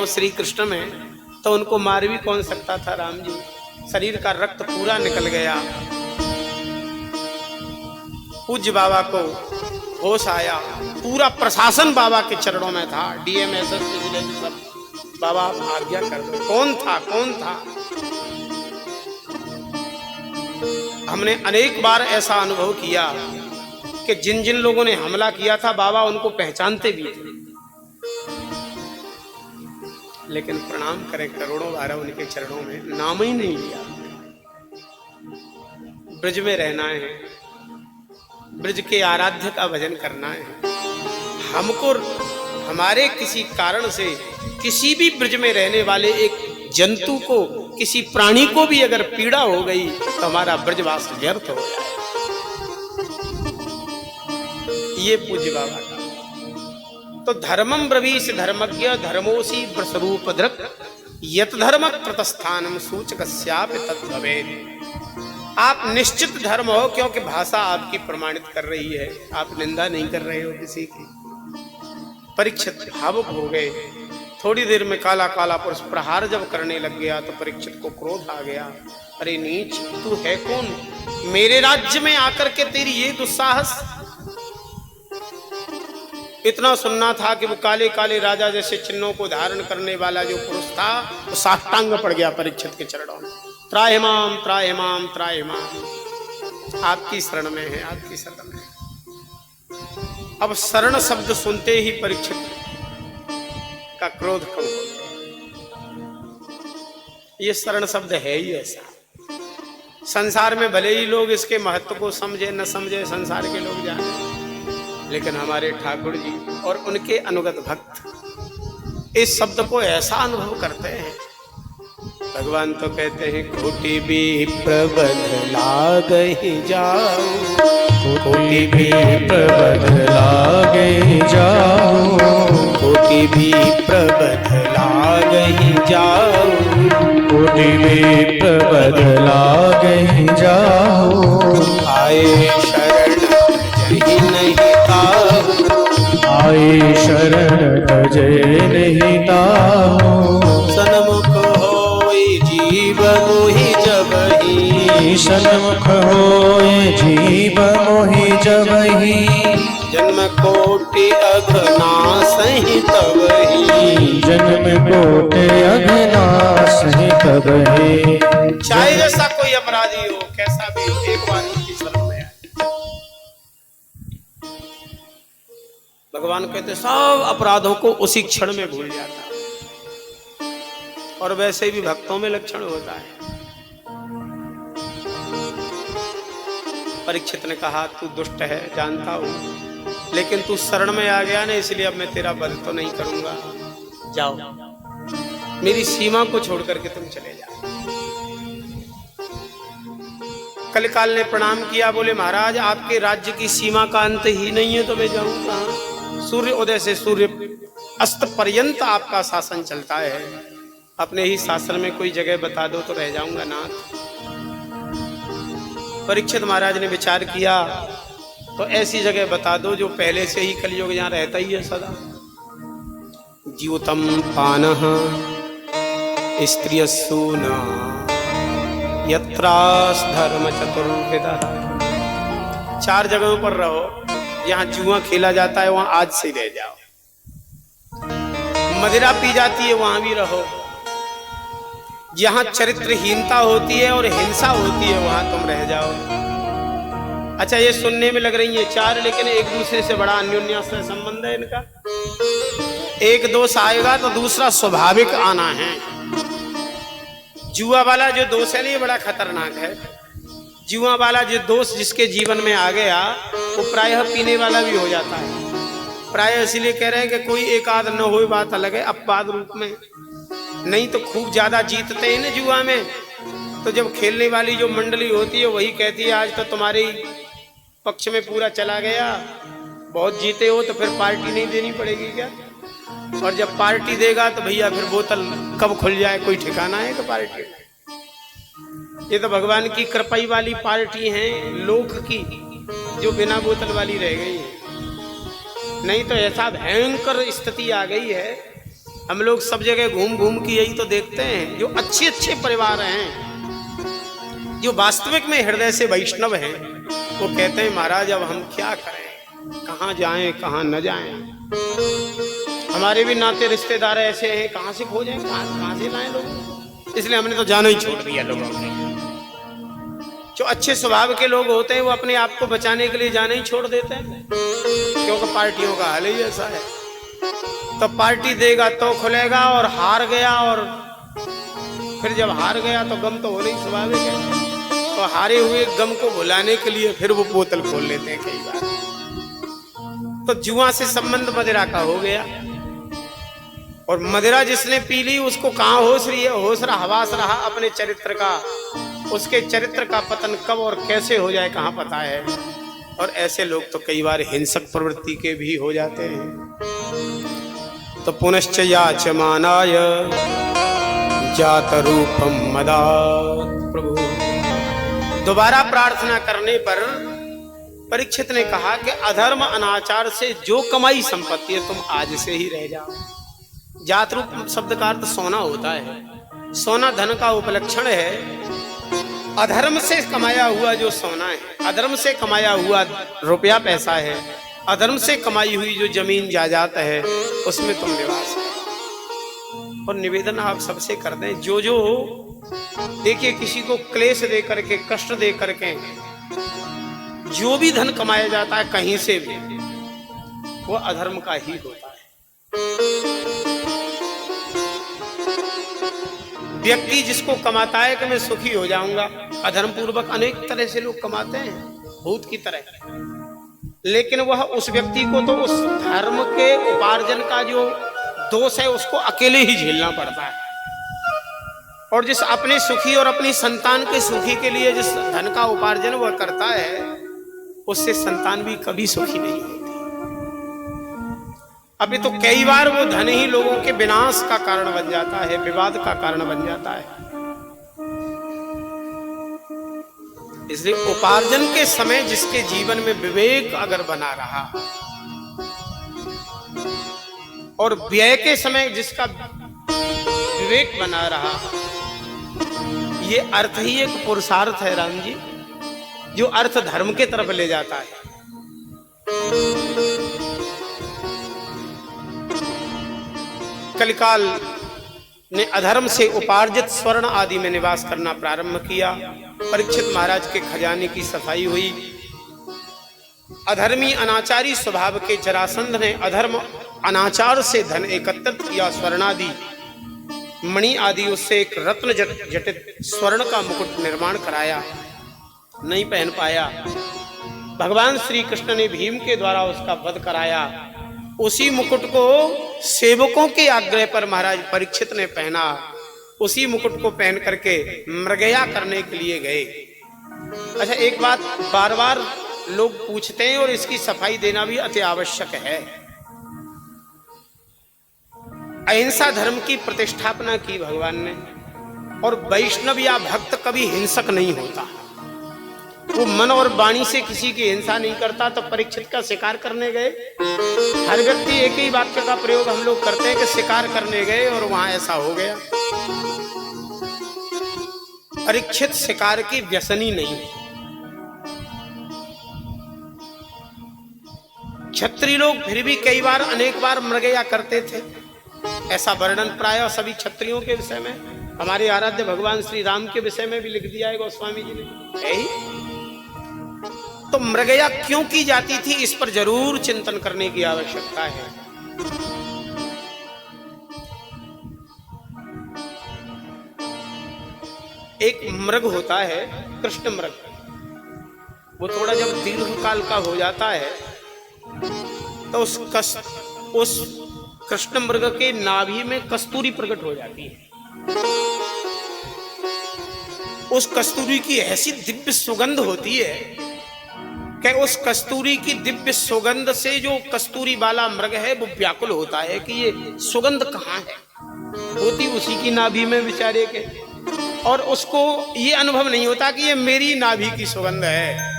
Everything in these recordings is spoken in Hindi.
श्री कृष्ण में तो उनको मार भी कौन सकता था राम जी। शरीर का रक्त पूरा निकल गया। पूज्य बाबा को होश आया, पूरा प्रशासन बाबा के चरणों में था, डीएमएसएस जिले के सब। बाबा आप आज्ञा कर दो। कौन था, कौन था? हमने अनेक बार ऐसा अनुभव किया कि जिन जिन लोगों ने हमला किया था बाबा उनको पहचानते भी थे, लेकिन प्रणाम करें करोड़ों बार उनके चरणों में, नाम ही नहीं लिया। ब्रज में रहना है, ब्रज के आराध्य का भजन करना है। हमको हमारे किसी कारण से किसी भी ब्रज में रहने वाले एक जंतु को, किसी प्राणी को भी अगर पीड़ा हो गई तो हमारा ब्रजवास व्यर्थ हो जाए। ये पूज्य बाबा का। तो धर्मम ब्रवीष धर्मज्ञ धर्मोसी स्वरूप धृक यत धर्म कृतस्थानम सूचकस्यापि तद्भवेत्। आप निश्चित धर्म हो, क्योंकि भाषा आपकी प्रमाणित कर रही है, आप निंदा नहीं कर रहे हो किसी की। परीक्षित भावुक हो गए। थोड़ी देर में काला काला पुरुष प्रहार जब करने लग गया तो परीक्षित को क्रोध आ गया। अरे नीच, तू है कौन? मेरे राज्य में आकर के तेरी ये दुस्साहस। इतना सुनना था कि वो काले काले राजा जैसे चिन्हों को धारण करने वाला जो पुरुष था वो साष्टांग पड़ गया परीक्षित के चरणों में। त्राहिमाम त्राहिमाम त्राहिमाम, आपकी शरण में है, आपकी शरण में। अब शरण शब्द सुनते ही परीक्षित का क्रोध कम हो गया। ये शरण शब्द है ही ऐसा। संसार में भले ही लोग इसके महत्व को समझे न समझे, संसार के लोग जाने, लेकिन हमारे ठाकुर जी और उनके अनुगत भक्त इस शब्द को ऐसा अनुभव करते हैं। भगवान तो कहते हैं कोटि भी प्रबंध लागहि जाओ, कोटि भी प्रबंध लागहि जाओ, कोटि भी प्रबंध लागहि जाओ, कोटि भी प्रबंध लागहि जाओ। आए शरण जहि नहीं ताऊ, आए शरण तजय नहीं ताऊ। सन्मुख होई जीव मोहि जबहि, सन्मुख होई जीव मोहि जबहि। जन्म कोटि अघनासहि तबहि, जन्म कोटि अघनासहि तबहि। चाहे जैसा कोई अपराधी हो, कैसा भी हो, एक बार उनकी शरण में आए। भगवान कहते सब अपराधों को उसी क्षण में भूल जाता है। और वैसे भी भक्तों में लक्षण होता है। परीक्षित ने कहा तू दुष्ट है जानता हूं, लेकिन तू शरण में आ गया ना, इसलिए अब मैं तेरा वध तो नहीं करूंगा। जाओ, मेरी सीमा को छोड़ करके तुम चले जाओ। कलिकाल ने प्रणाम किया, बोले महाराज आपके राज्य की सीमा का अंत ही नहीं है, तो मैं जाऊंगा। सूर्य उदय से सूर्य अस्त पर्यंत आपका शासन चलता है। अपने ही शासन में कोई जगह बता दो तो रह जाऊंगा नाथ। परीक्षित महाराज ने विचार किया, तो ऐसी जगह बता दो जो पहले से ही कलयुग जहां रहता ही है सदा। जीवतम पानः स्त्रियस्सु न यत्रास धर्म चतुर्विधः। 4 जगहों पर रहो, यहाँ जुआ खेला जाता है वहां आज से रह जाओ। मदिरा पी जाती है वहां भी रहो। जहां चरित्रहीनता होती है और हिंसा होती है वहां तुम रह जाओ। अच्छा ये सुनने में लग रही है 4, लेकिन एक दूसरे से बड़ा अन्योन्याश्रय संबंध है इनका। एक दोष आएगा तो दूसरा स्वाभाविक आना है। जुआ वाला जो दोष है ना ये बड़ा खतरनाक है। जुआ वाला जो दोष जिसके जीवन में आ गया वो प्रायः पीने वाला भी हो जाता है। प्रायः इसलिए कह रहे हैं कि कोई एक आध न हो बात अलग है, अपवाद रूप में नहीं तो खूब ज्यादा जीतते हैं ना जुआ में। तो जब खेलने वाली जो मंडली होती है वही कहती है आज तो तुम्हारे पक्ष में पूरा चला गया, बहुत जीते हो तो फिर पार्टी नहीं देनी पड़ेगी क्या। और जब पार्टी देगा तो भैया फिर बोतल कब खुल जाए कोई ठिकाना है कि पार्टी। ये तो भगवान की कृपाई वाली पार्टी है लोक की, जो बिना बोतल वाली रह गई है। नहीं तो ऐसा भयंकर स्थिति आ गई है हम लोग सब जगह घूम घूम के यही तो देखते हैं, जो अच्छे अच्छे परिवार हैं, जो वास्तविक में हृदय से वैष्णव हैं, वो कहते हैं महाराज अब हम क्या करें, कहाँ जाएं कहाँ न जाएं। हमारे भी नाते रिश्तेदार ऐसे हैं, कहाँ से खोजें, कहाँ से लाएं लोग। इसलिए हमने तो जाना ही छोड़ दिया लोगों ने। जो अच्छे स्वभाव के लोग होते हैं वो अपने आप को बचाने के लिए जाना ही छोड़ देते हैं, क्योंकि पार्टियों का हाल ही ऐसा है। तो पार्टी देगा तो खुलेगा, और हार गया, और फिर जब हार गया तो गम तो होना ही स्वाभाविक है। तो हारे हुए गम को भुलाने के लिए फिर वो बोतल खोल लेते हैं कई बार। तो जुआ से संबंध मदिरा का हो गया, और मदिरा जिसने पी ली उसको कहाँ होश रही है, होश रहा, हवास रहा अपने चरित्र का। उसके चरित्र का पतन कब और कैसे हो जाए कहाँ पता है। और ऐसे लोग तो कई बार हिंसक प्रवृत्ति के भी हो जाते हैं। तो पुनश्च याचमानाय जात रूपम मदात् प्रभु। दोबारा प्रार्थना करने पर परीक्षित ने कहा कि अधर्म अनाचार से जो कमाई संपत्ति है तुम आज से ही रह जाओ। जात रूप शब्द का अर्थ सोना होता है। सोना धन का उपलक्षण है। अधर्म से कमाया हुआ जो सोना है, अधर्म से कमाया हुआ रुपया पैसा है, अधर्म से कमाई हुई जो जमीन जायदाद है, उसमें तुम निवास है। और निवेदन आप सबसे कर दें, जो जो देखिए किसी को क्लेश दे करके, कष्ट दे करके जो भी धन कमाया जाता है कहीं से भी, वो अधर्म का ही होता है। व्यक्ति जिसको कमाता है कि मैं सुखी हो जाऊंगा, अधर्म पूर्वक अनेक तरह से लोग कमाते हैं, भूत की तरह, लेकिन वह उस व्यक्ति को तो उस धर्म के उपार्जन का जो दोष है उसको अकेले ही झेलना पड़ता है। और जिस अपने सुखी और अपनी संतान के सुखी के लिए जिस धन का उपार्जन वह करता है, उससे संतान भी कभी सुखी नहीं होती। अभी तो कई बार वो धन ही लोगों के विनाश का कारण बन जाता है, विवाद का कारण बन जाता है। इसलिए उपार्जन के समय जिसके जीवन में विवेक अगर बना रहा, और व्यय के समय जिसका विवेक बना रहा, ये अर्थ ही एक पुरुषार्थ है राम जी, जो अर्थ धर्म के तरफ ले जाता है। कलिकाल ने अधर्म से उपार्जित स्वर्ण आदि में निवास करना प्रारंभ किया। परीक्षित महाराज के खजाने की सफाई हुई। अधर्मी अनाचारी स्वभाव के जरासंध ने अधर्म अनाचार से धन एकत्रित किया, स्वर्णादि मणि आदि, उससे एक रत्न जटित स्वर्ण का मुकुट निर्माण कराया, नहीं पहन पाया। भगवान श्री कृष्ण ने भीम के द्वारा उसका वध कराया। उसी मुकुट को सेवकों के आग्रह पर महाराज परीक्षित ने पहना। उसी मुकुट को पहन करके मृगया करने के लिए गए। अच्छा, एक बात बार बार लोग पूछते हैं और इसकी सफाई देना भी अति आवश्यक है। अहिंसा धर्म की प्रतिष्ठापना की भगवान ने, और वैष्णव या भक्त कभी हिंसक नहीं होता। वो मन और वाणी से किसी की हिंसा नहीं करता। तो परीक्षित का शिकार करने गए, हर व्यक्ति एक ही वाक्य का प्रयोग हम लोग करते हैं कि शिकार करने गए और वहां ऐसा हो गया। परीक्षित शिकार की व्यसनी नहीं। क्षत्रिय लोग फिर भी कई बार अनेक बार मृगया करते थे, ऐसा वर्णन प्राय सभी क्षत्रियों के विषय में, हमारे आराध्य भगवान श्री राम के विषय में भी लिख दिया है गोस्वामी जी ने। यही तो मृगया क्यों की जाती थी, इस पर जरूर चिंतन करने की आवश्यकता है। एक मृग होता है कृष्ण मृग, वो थोड़ा जब दीर्घ काल का हो जाता है तो उस कृष्ण मृग के नाभि में कस्तूरी प्रकट हो जाती है। उस कस्तूरी की ऐसी दिव्य सुगंध होती है कि उस कस्तूरी की दिव्य सुगंध से जो कस्तूरी वाला मृग है वो व्याकुल होता है कि ये सुगंध कहाँ है। होती उसी की नाभि में बेचारे के, और उसको ये अनुभव नहीं होता कि ये मेरी नाभि की सुगंध है।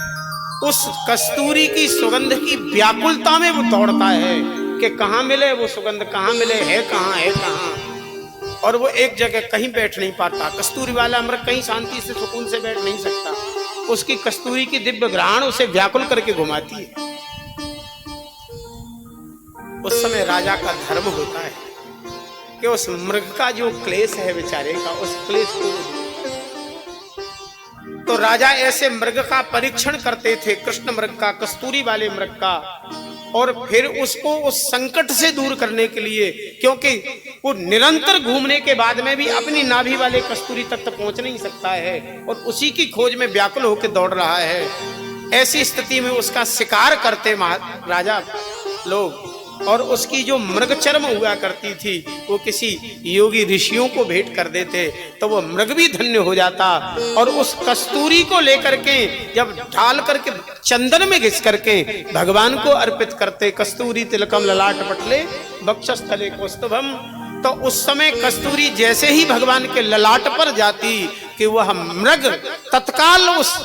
उस कस्तूरी की सुगंध की व्याकुलता में वो दौड़ता है कि कहाँ मिले वो सुगंध, कहाँ मिले, है कहाँ। और वो एक जगह कहीं बैठ नहीं पाता। कस्तूरी वाला अमृत कहीं शांति से सुकून से बैठ नहीं सकता। उसकी कस्तूरी की दिव्य घ्राण उसे व्याकुल करके घुमाती है। उस समय राजा का धर्म होता है कि उस मृग का जो क्लेश है बेचारे का, उस क्लेश को, तो राजा ऐसे मृग का परीक्षण करते थे, कृष्ण मृग का, कस्तूरी वाले मृग का, और फिर उसको उस संकट से दूर करने के लिए, क्योंकि वो निरंतर घूमने के बाद में भी अपनी नाभि वाले कस्तूरी तक तो पहुंच नहीं सकता है और उसी की खोज में व्याकुल होकर दौड़ रहा है। ऐसी स्थिति में उसका शिकार करते राजा लोग, और उसकी जो मृग चर्म हुआ करती थी वो किसी योगी ऋषियों को भेंट कर देते तो वो मृग भी धन्य हो जाता। और उस कस्तूरी को लेकर के जब ढाल करके चंदन में घिस करके भगवान को अर्पित करते, कस्तूरी तिलकम ललाट पटले वक्षस्थले कौस्तुभम, तो उस समय कस्तूरी जैसे ही भगवान के ललाट पर जाती कि वह मृग तत्काल उस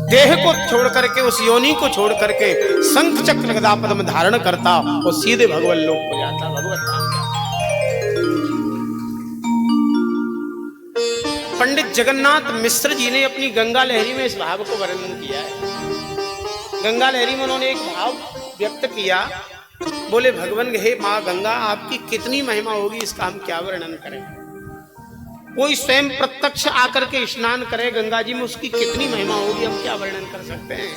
देह को छोड़ करके, उस योनि को छोड़ करके शंख चक्र गदा पद्म धारण करता और सीधे भगवत लोक हो जाता, भगवत धाम जाता। पंडित जगन्नाथ मिश्र जी ने अपनी गंगा लहरी में इस भाव को वर्णन किया है। गंगा लहरी में उन्होंने एक भाव व्यक्त किया, बोले भगवान हे माँ गंगा, आपकी कितनी महिमा होगी इसका हम क्या वर्णन करें। कोई स्वयं प्रत्यक्ष आकर के स्नान करे गंगा जी में, उसकी कितनी महिमा होगी हम क्या वर्णन कर सकते हैं।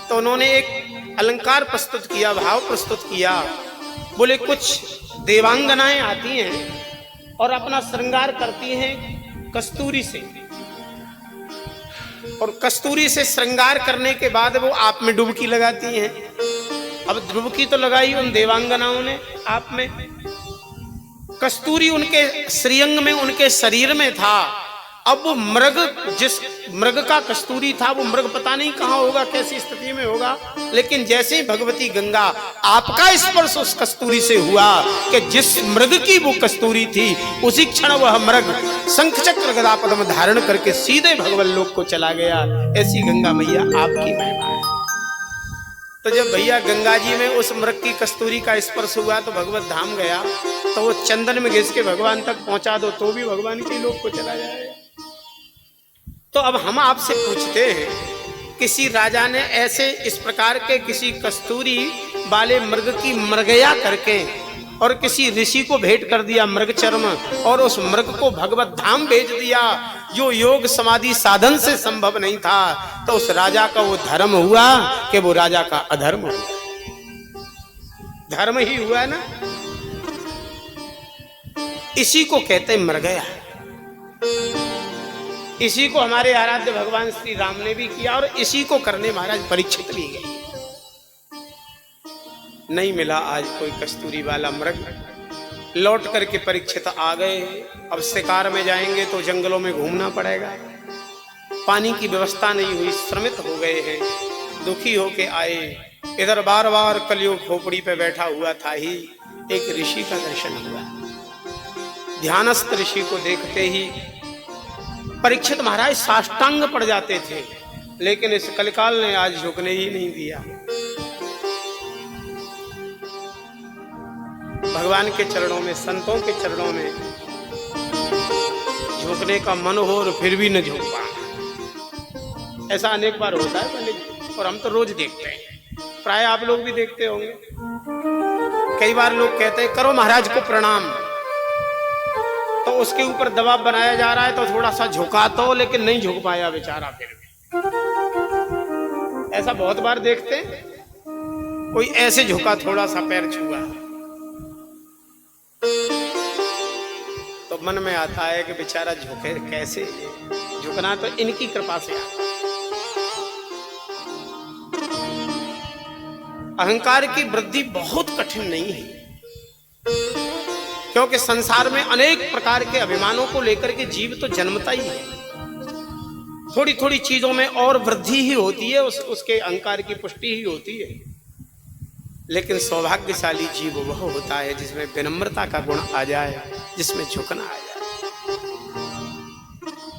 तो उन्होंने एक अलंकार प्रस्तुत किया, भाव प्रस्तुत किया। बोले कुछ देवांगनाएं आती हैं और अपना श्रृंगार करती हैं कस्तूरी से, और कस्तूरी से श्रृंगार करने के बाद वो आप में डुबकी लगाती हैं। अब डुबकी तो लगाई उन देवांगनाओं ने आप में, कस्तूरी उनके श्रीअंग में, उनके शरीर में था। अब वो मृग, जिस मृग का कस्तूरी था वो मृग पता नहीं कहाँ होगा, कैसी स्थिति में होगा, लेकिन जैसे ही भगवती गंगा आपका स्पर्श उस कस्तूरी से हुआ कि जिस मृग की वो कस्तूरी थी, उसी क्षण वह मृग शंख चक्र गदा पद्म धारण करके सीधे भगवत लोक को चला गया। ऐसी गंगा मैया आपकी महिमा है। तो जब भैया गंगा जी में उस मृग की कस्तूरी का स्पर्श हुआ तो भगवत धाम गया, तो वो चंदन में घिस के भगवान तक पहुंचा दो तो भी भगवान के लोक को चला जाएगा। तो अब हम आपसे पूछते हैं, किसी राजा ने ऐसे इस प्रकार के किसी कस्तूरी वाले मृग की मृगया करके और किसी ऋषि को भेंट कर दिया मृग चर्म, और उस मृग को भगवत धाम भेज दिया जो योग समाधि साधन से संभव नहीं था। तो उस राजा का वो धर्म हुआ कि वो राजा का अधर्म हुआ। धर्म ही हुआ ना, इसी को कहते हैं मृगया। इसी को हमारे आराध्य भगवान श्री राम ने भी किया और इसी को करने महाराज परीक्षित भी गए। नहीं मिला आज कोई कस्तूरी वाला मृग, लौट करके परीक्षित आ गए। अब शिकार में जाएंगे तो जंगलों में घूमना पड़ेगा, पानी की व्यवस्था नहीं हुई, श्रमित हो गए हैं, दुखी होके आए। इधर बार बार कलयुग खोपड़ी पे बैठा हुआ था ही एक ऋषि का दर्शन हुआ। ध्यानस्थ ऋषि को देखते ही परीक्षित महाराज साष्टांग पड़ जाते थे, लेकिन इस कलिकाल ने आज झुकने ही नहीं दिया। भगवान के चरणों में, संतों के चरणों में झुकने का मन हो और फिर भी न झुक पाना, ऐसा अनेक बार होता है पंडित जी, और हम तो रोज देखते हैं, प्राय आप लोग भी देखते होंगे। कई बार लोग कहते हैं करो महाराज को प्रणाम, तो उसके ऊपर दबाव बनाया जा रहा है तो थोड़ा सा झुका तो, लेकिन नहीं झुक पाया बेचारा। फिर भी ऐसा बहुत बार देखते हैं, कोई ऐसे झुका, थोड़ा सा पैर छुआ, तो मन में आता है कि बेचारा झुके कैसे, झुकना तो इनकी कृपा से आता। अहंकार की वृद्धि बहुत कठिन नहीं है, क्योंकि संसार में अनेक प्रकार के अभिमानों को लेकर के जीव तो जन्मता ही है। थोड़ी थोड़ी चीजों में और वृद्धि ही होती है, उसके अहंकार की पुष्टि ही होती है। लेकिन सौभाग्यशाली जीव वह होता है जिसमें विनम्रता का गुण आ जाए, जिसमें झुकना आ जाए।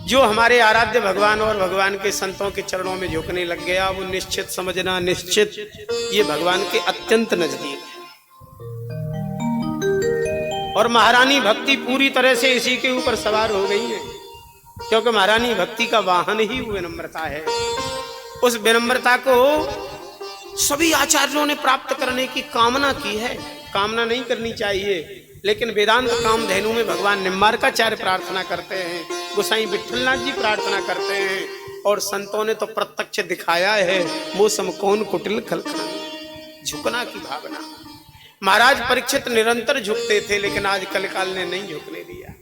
जो हमारे आराध्य भगवान और भगवान के संतों के चरणों में झुकने लग गया, वो निश्चित समझना, निश्चित ये भगवान के अत्यंत नजदीक है। और महारानी भक्ति पूरी तरह से इसी के ऊपर सवार हो गई है, क्योंकि महारानी भक्ति का वाहन ही विनम्रता है। उस विनम्रता को सभी आचार्यों ने प्राप्त करने की कामना की है। कामना नहीं करनी चाहिए, लेकिन वेदांत कामधेनु में भगवान निम्बार्काचार्य प्रार्थना करते हैं, गोसाई विठलनाथ जी प्रार्थना करते हैं, और संतों ने तो प्रत्यक्ष दिखाया है, मौसम कौन कुटिल खलखल, झुकना की भावना। महाराज परीक्षित निरंतर झुकते थे, लेकिन आज कलिकाल ने नहीं झुकने दिया।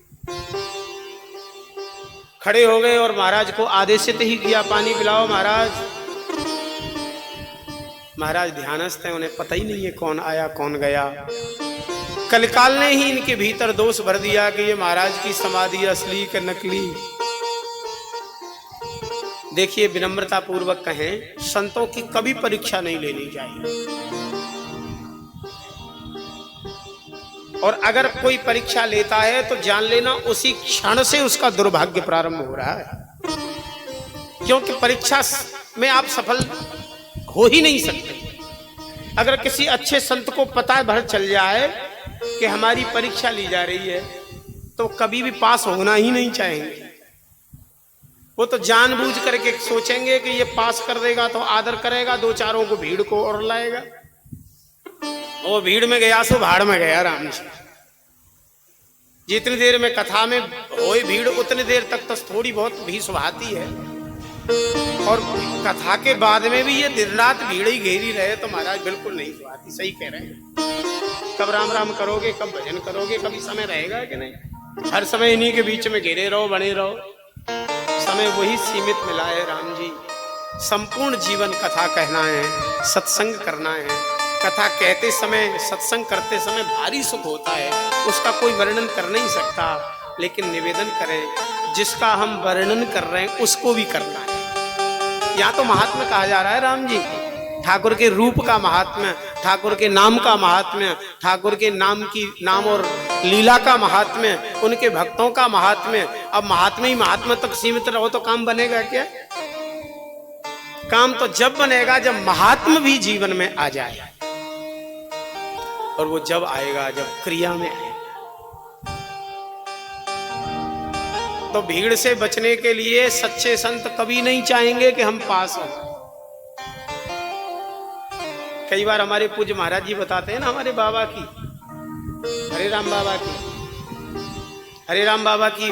खड़े हो गए और महाराज को आदेशित ही किया, पानी पिलाओ महाराज। महाराज ध्यानस्थ हैं, उन्हें पता ही नहीं है कौन आया कौन गया। कलिकाल ने ही इनके भीतर दोष भर दिया कि ये महाराज की समाधि असली के नकली। देखिए, विनम्रता पूर्वक कहें, संतों की कभी परीक्षा नहीं लेनी चाहिए, और अगर कोई परीक्षा लेता है तो जान लेना उसी क्षण से उसका दुर्भाग्य प्रारंभ हो रहा है, क्योंकि परीक्षा में आप सफल हो ही नहीं सकते। अगर किसी अच्छे संत को पता भर चल जाए कि हमारी परीक्षा ली जा रही है, तो कभी भी पास होना ही नहीं चाहेंगे। वो तो जानबूझ करके सोचेंगे कि ये पास कर देगा तो आदर करेगा, दो चारों को भीड़ को और लाएगा। वो भीड़ में गया सो भाड़ में गया राम जी। जितनी देर में कथा में होए भीड़, उतनी देर तक तो थोड़ी बहुत भी सुहाती है, और कथा के बाद में भी ये दिन रात भीड़ ही घेरी रहे तो महाराज बिल्कुल नहीं सुहाती। सही कह रहे हैं। कब राम राम करोगे, कब भजन करोगे, कभी समय रहेगा कि नहीं? हर समय इन्हीं के बीच में घिरे रहो, बने रहो। समय वही सीमित मिला है राम जी। संपूर्ण जीवन कथा कहना है, सत्संग करना है। कथा कहते समय, सत्संग करते समय भारी सुख होता है, उसका कोई वर्णन कर नहीं सकता, लेकिन निवेदन करें, जिसका हम वर्णन कर रहे हैं उसको भी करना है। यहाँ तो महात्म्य कहा जा रहा है राम जी, ठाकुर के रूप का महात्म्य, ठाकुर के नाम का महात्म्य, ठाकुर के नाम और लीला का महात्म्य, उनके भक्तों का महात्म्य। अब महात्म्य ही महात्म्य तक सीमित रहो तो काम बनेगा क्या? काम तो जब बनेगा जब महात्म्य भी जीवन में आ जाए, और वो जब आएगा जब क्रिया में आएगा। तो भीड़ से बचने के लिए सच्चे संत कभी नहीं चाहेंगे कि हम पास हों। कई बार हमारे पूज्य महाराज जी बताते हैं ना, हमारे बाबा की, हरे राम बाबा की, हरे राम बाबा की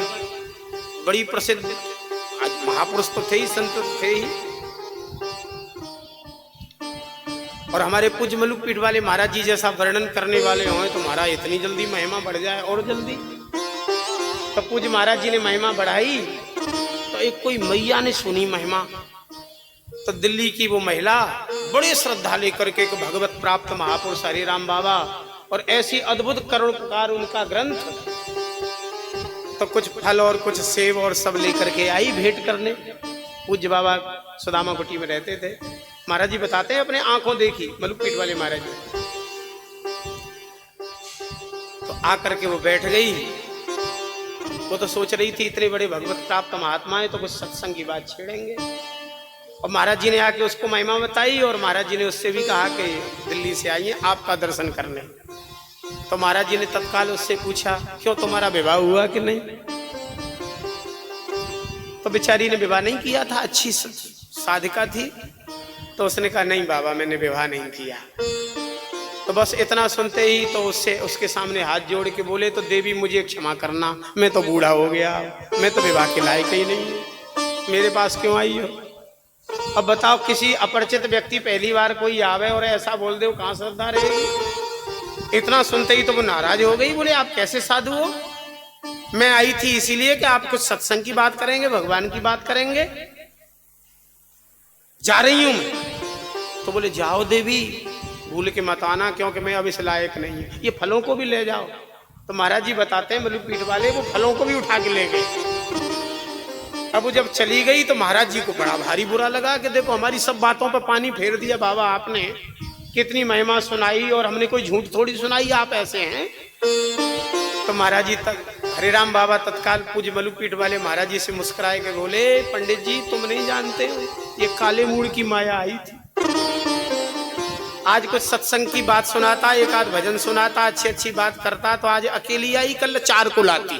बड़ी प्रसिद्ध, महापुरुष तो थे ही, संत थे ही, और हमारे पूज्य मलुक पीठ वाले महाराज जी जैसा वर्णन करने वाले हों तो महाराज इतनी जल्दी महिमा बढ़ जाए और जल्दी। तो पूज्य महाराज जी ने महिमा बढ़ाई, तो एक कोई मैया ने सुनी महिमा, तो दिल्ली की वो महिला बड़े श्रद्धा लेकर के भगवत प्राप्त महापुरुष हरे राम बाबा, और ऐसी अद्भुत करुण पुकार उनका ग्रंथ, तो कुछ फल और कुछ सेब और सब लेकर के आई भेंट करने। पूज्य बाबा सुदामा कुटी में रहते थे। महाराज जी बताते हैं, अपने आंखों देखी मलुक पीठ वाले महाराज जी। तो आकर के वो बैठ गई। वो तो सोच रही थी इतने बड़े भगवत प्राप्त महात्मा है तो कुछ सत्संग की बात छेड़ेंगे, और महाराज जी ने आके उसको महिमा बताई, और महाराज जी ने उससे भी कहा कि दिल्ली से आइए आपका दर्शन करने। तो महाराज जी ने तत्काल उससे पूछा, क्यों तुम्हारा विवाह हुआ कि नहीं? तो बेचारी ने विवाह नहीं किया था, अच्छी साधिका थी। तो उसने कहा, नहीं बाबा मैंने विवाह नहीं किया। तो बस इतना सुनते ही तो उसके सामने हाथ जोड़ के बोले, तो देवी मुझे क्षमा करना, मैं तो बूढ़ा हो गया, मैं तो विवाह के लायक ही नहीं हूँ, मेरे पास क्यों आई हो? अब बताओ, किसी अपरिचित व्यक्ति पहली बार कोई आवे और ऐसा बोल दे, कहाँ श्रद्धा रहेगी? इतना सुनते ही तो वो नाराज हो गई, बोले आप कैसे साधु हो? मैं आई थी इसीलिए कि आप कुछ सत्संग की बात करेंगे, भगवान की बात करेंगे, जा रही हूं मैं। तो बोले जाओ देवी, भूल के मत आना, क्योंकि मैं अब इस लायक नहीं हूं। ये फलों को भी ले जाओ। तो महाराज जी बताते हैं, मलुक पीठ वाले वो फलों को भी उठा के ले गए। अब वो जब चली गई तो महाराज जी को बड़ा भारी बुरा लगा कि देखो हमारी सब बातों पर पानी फेर दिया बाबा आपने, कितनी महिमा सुनाई और हमने कोई झूठ थोड़ी सुनाई, आप ऐसे हैं। तो महाराज जी हरे राम बाबा तत्काल पूज्य मलुक पीठ वाले महाराज जी से मुस्कुराए के बोले, पंडित जी तुम नहीं जानते, ये काले मूड़ की माया आई थी। आज कुछ सत्संग की बात सुनाता, एक आध भजन सुनाता, अच्छी अच्छी बात करता, तो आज अकेली आई, कल 4 को लाती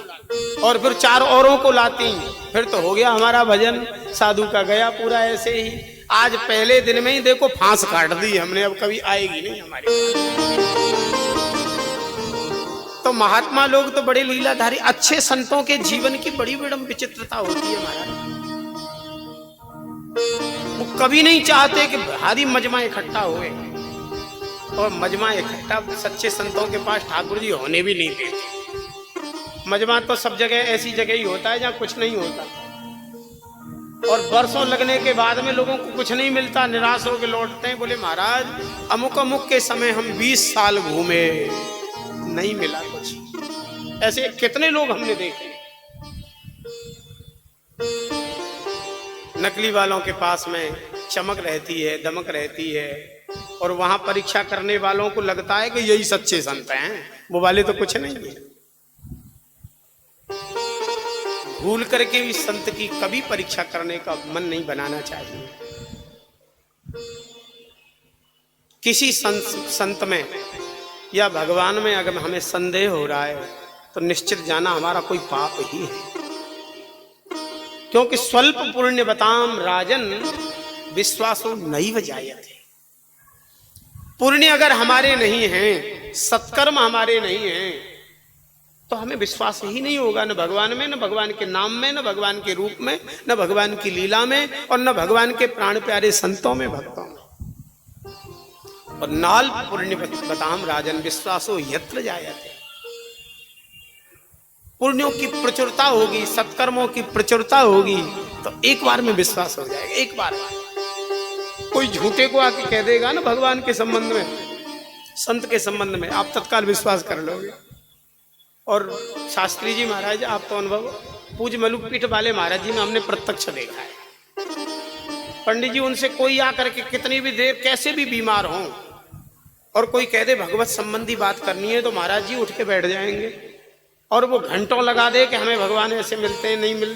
और फिर 4 औरों को लाती, फिर तो हो गया हमारा भजन साधु का गया पूरा। ऐसे ही आज पहले दिन में ही देखो फांस काट दी हमने, अब कभी आएगी नहीं हमारी। तो महात्मा लोग तो बड़े लीलाधारी, अच्छे संतों के जीवन की बड़ी बड़ी विचित्रता होती है महाराज। वो कभी नहीं चाहते कि भारी मजमा इकट्ठा हुए, और मजमा इकट्ठा सच्चे संतों के पास ठाकुर जी होने भी नहीं देते। मजमा तो सब जगह ऐसी जगह ही होता है जहां कुछ नहीं होता, और बरसों लगने के बाद में लोगों को कुछ नहीं मिलता, निराश होकर लौटते हैं। बोले महाराज अमुक अमुक के समय हम 20 साल घूमे, नहीं मिला कुछ। ऐसे कितने लोग हमने देखे। नकली वालों के पास में चमक रहती है, दमक रहती है, और वहां परीक्षा करने वालों को लगता है कि यही सच्चे संत हैं, वो वाले तो कुछ नहीं है। भूल करके भी संत की कभी परीक्षा करने का मन नहीं बनाना चाहिए। किसी संत में या भगवान में अगर हमें संदेह हो रहा है तो निश्चित जाना हमारा कोई पाप ही है, क्योंकि स्वल्प पुण्य बताम राजन विश्वासो नैव जायते। पुण्य अगर हमारे नहीं हैं, सत्कर्म हमारे नहीं हैं, तो हमें विश्वास ही नहीं होगा, न भगवान में, न भगवान के नाम में, न भगवान के रूप में, न भगवान की लीला में, और न भगवान के प्राण प्यारे संतों में, भक्तों में। और नाल पुण्य बताम राजन विश्वासो यत्र जायते। पुण्यों की प्रचुरता होगी, सत्कर्मों की प्रचुरता होगी, तो एक बार में विश्वास हो जाएगा। एक बार कोई झूठे को आके कह देगा ना भगवान के संबंध में, संत के संबंध में, आप तत्काल विश्वास कर लोगे। और शास्त्री जी महाराज, आप तो अनुभव, पूज्य मलुकपीठ वाले महाराज जी में हमने प्रत्यक्ष देखा है। पंडित जी उनसे कोई आकर के कितनी भी देर कैसे भी बीमार हों और कोई कह दे भगवत संबंधी बात करनी है, तो महाराज जी उठ के बैठ जाएंगे, और वो घंटों लगा दे कि हमें भगवान ऐसे मिलते हैं, नहीं मिल,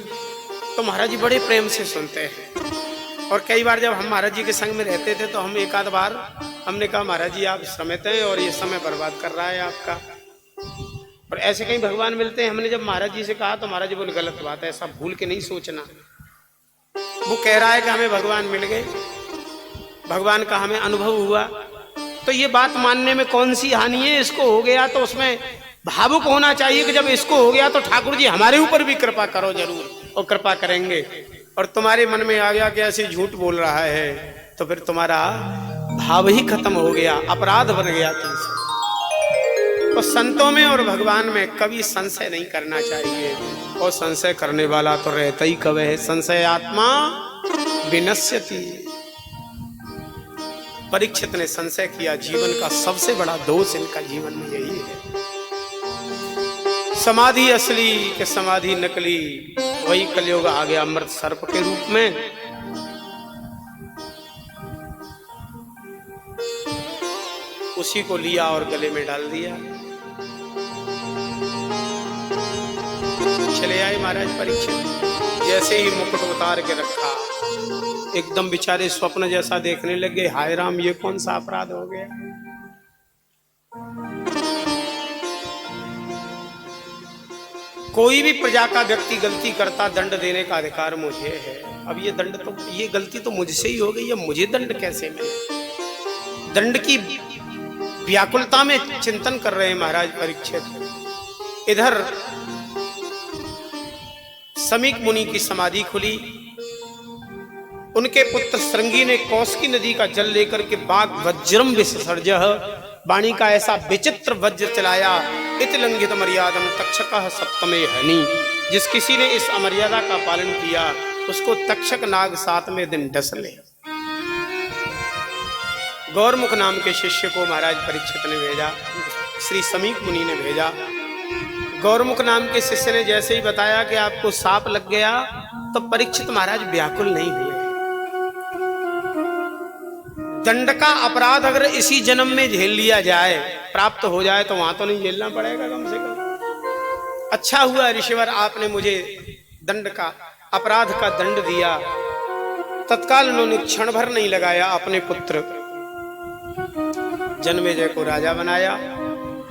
तो महाराज जी बड़े प्रेम से सुनते हैं। और कई बार जब हम महाराज जी के संग में रहते थे तो हम एक आध बार हमने कहा महाराज जी आप श्रमित हैं और ये समय बर्बाद कर रहा है आपका, और ऐसे कहीं भगवान मिलते हैं। हमने जब महाराज जी से कहा तो महाराज जी बोले गलत बात है, ऐसा भूल के नहीं सोचना। वो कह रहा है कि हमें भगवान मिल गए, भगवान का हमें अनुभव हुआ, तो ये बात मानने में कौन सी हानि है। इसको हो गया तो उसमें भावुक होना चाहिए कि जब इसको हो गया तो ठाकुर जी हमारे ऊपर भी कृपा करो जरूर, और कृपा करेंगे। और तुम्हारे मन में आ गया कि ऐसे झूठ बोल रहा है, तो फिर तुम्हारा भाव ही खत्म हो गया, अपराध बन गया तुमसे। तो संतों में और भगवान में कभी संशय नहीं करना चाहिए, और संशय करने वाला तो रहता ही कब है। संशय आत्मा विनश्यति। परीक्षित ने संशय किया, जीवन का सबसे बड़ा दोष इनका जीवन में यही है। समाधि असली के समाधि नकली, वही कलयुग आ गया अमृत सर्प के रूप में। उसी को लिया और गले में डाल दिया। चले आए महाराज परीक्षित, जैसे ही मुकुट उतार के रखा एकदम बेचारे स्वप्न जैसा देखने लगे, हाय राम ये कौन सा अपराध हो गया। कोई भी प्रजा का व्यक्ति गलती करता, दंड देने का अधिकार मुझे है। अब ये दंड तो, ये गलती तो मुझसे ही हो गई है, मुझे दंड कैसे मिले। दंड की व्याकुलता में चिंतन कर रहे हैं महाराज परीक्षित। इधर समीक मुनि की समाधि खुली, उनके पुत्र श्रृंगी ने कौशिकी नदी का जल लेकर के बाघ वज्रम विसर्ज, वाणी का ऐसा विचित्र वज्र चलाया, इत लंघित मर्यादम तक्षक सप्तमे हनि। जिस किसी ने इस अमर्यादा का पालन किया उसको तक्षक नाग 7वें दिन डस ले। गौरमुख नाम के शिष्य को महाराज परीक्षित ने भेजा, श्री समीक मुनि ने भेजा। गौरमुख नाम के शिष्य ने जैसे ही बताया कि आपको सांप लग गया, तो परीक्षित महाराज व्याकुल नहीं हुए। दंड का अपराध अगर इसी जन्म में झेल लिया जाए, प्राप्त हो जाए, तो वहां तो नहीं झेलना पड़ेगा कम से कम। अच्छा हुआ ऋषिवर आपने मुझे दंड का, अपराध का दंड दिया। तत्काल उन्होंने क्षण भर नहीं लगाया, अपने पुत्र जन्मेजय को राजा बनाया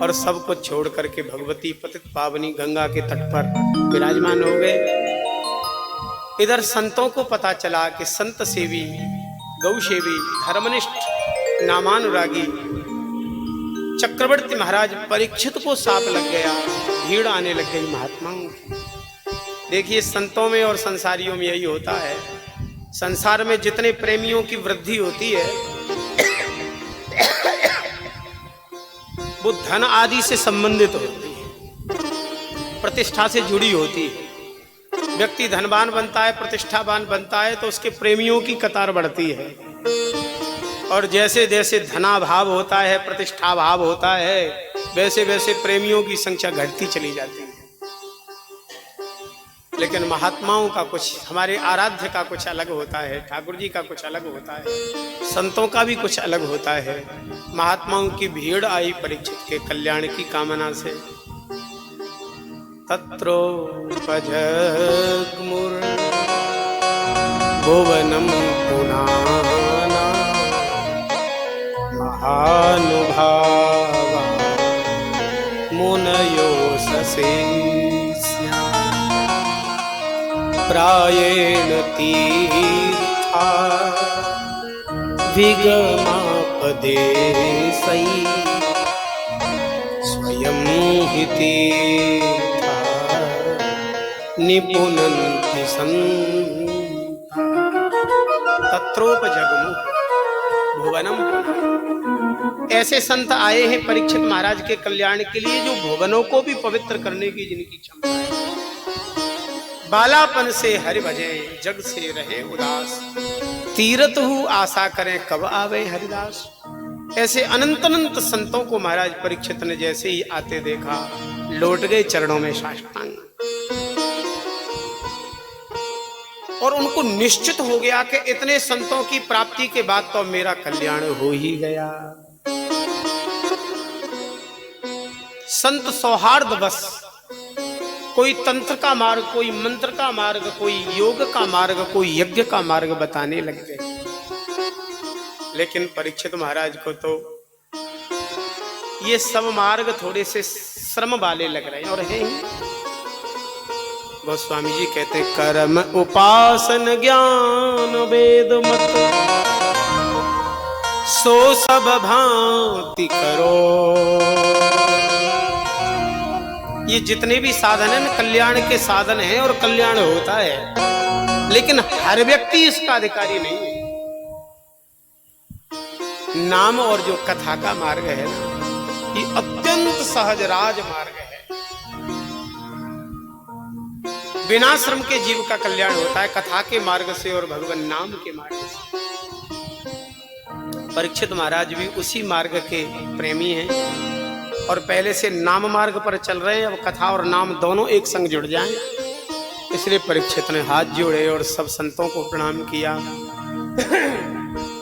और सब कुछ छोड़ करके भगवती पतित पावनी गंगा के तट पर विराजमान हो गए। इधर संतों को पता चला कि संत सेवी, गौ सेवी, धर्मनिष्ठ, नामानुरागी चक्रवर्ती महाराज परीक्षित को साप लग गया, भीड़ आने लग गई महात्माओं की। देखिए, संतों में और संसारियों में यही होता है। संसार में जितने प्रेमियों की वृद्धि होती है वो धन आदि से संबंधित होती है, प्रतिष्ठा से जुड़ी होती है। व्यक्ति धनवान बनता है, प्रतिष्ठावान बनता है तो उसके प्रेमियों की कतार बढ़ती है, और जैसे जैसे धनाभाव होता है, प्रतिष्ठाभाव होता है, वैसे वैसे प्रेमियों की संख्या घटती चली जाती है। लेकिन महात्माओं का कुछ, हमारे आराध्य का कुछ अलग होता है, ठाकुर जी का कुछ अलग होता है, संतों का भी कुछ अलग होता है। महात्माओं की भीड़ आई परीक्षित के कल्याण की कामना से। तत्रोपजग्मुर भुवनम पुनाना महानुभावा मुनयो ससेस्या प्रायेण तीर्था विगमापदेशै स्वयं हि तीर्था निपुनन्ति सन्ता। तत्रोपजग्मुः भुवनम, ऐसे संत आए हैं परीक्षित महाराज के कल्याण के लिए जो भुवनों को भी पवित्र करने की जिनकी क्षमता है। बालापन से हरि भजे, जग से रहे उदास, तीरथ हूँ आशा करें कब आवे हरिदास। ऐसे अनंत अनंत संतों को महाराज परीक्षित ने जैसे ही आते देखा, लौट गए चरणों में साष्टांग, और उनको निश्चित हो गया कि इतने संतों की प्राप्ति के बाद तो मेरा कल्याण हो ही गया। संत सौहार्द बस, कोई तंत्र का मार्ग, कोई मंत्र का मार्ग, कोई योग का मार्ग, कोई यज्ञ का मार्ग बताने लग गए। लेकिन परीक्षित महाराज को तो ये सब मार्ग थोड़े से श्रम वाले लग रहे हैं, और हैं ही। गोस्वामी जी कहते, कर्म उपासन ज्ञान वेद मत सो सब भांति करो। ये जितने भी साधन हैं कल्याण के साधन हैं, और कल्याण होता है, लेकिन हर व्यक्ति इसका अधिकारी नहीं है। नाम और जो कथा का मार्ग है ना, ये अत्यंत सहज राज मार्ग है। बिना श्रम के जीव का कल्याण होता है, कथा के मार्ग से और भगवान नाम के मार्ग से। परीक्षित महाराज भी उसी मार्ग के प्रेमी हैं, और पहले से नाम मार्ग पर चल रहे हैं। अब कथा और नाम दोनों एक संग जुड़ जाएं, इसलिए परीक्षित ने हाथ जोड़े और सब संतों को प्रणाम किया,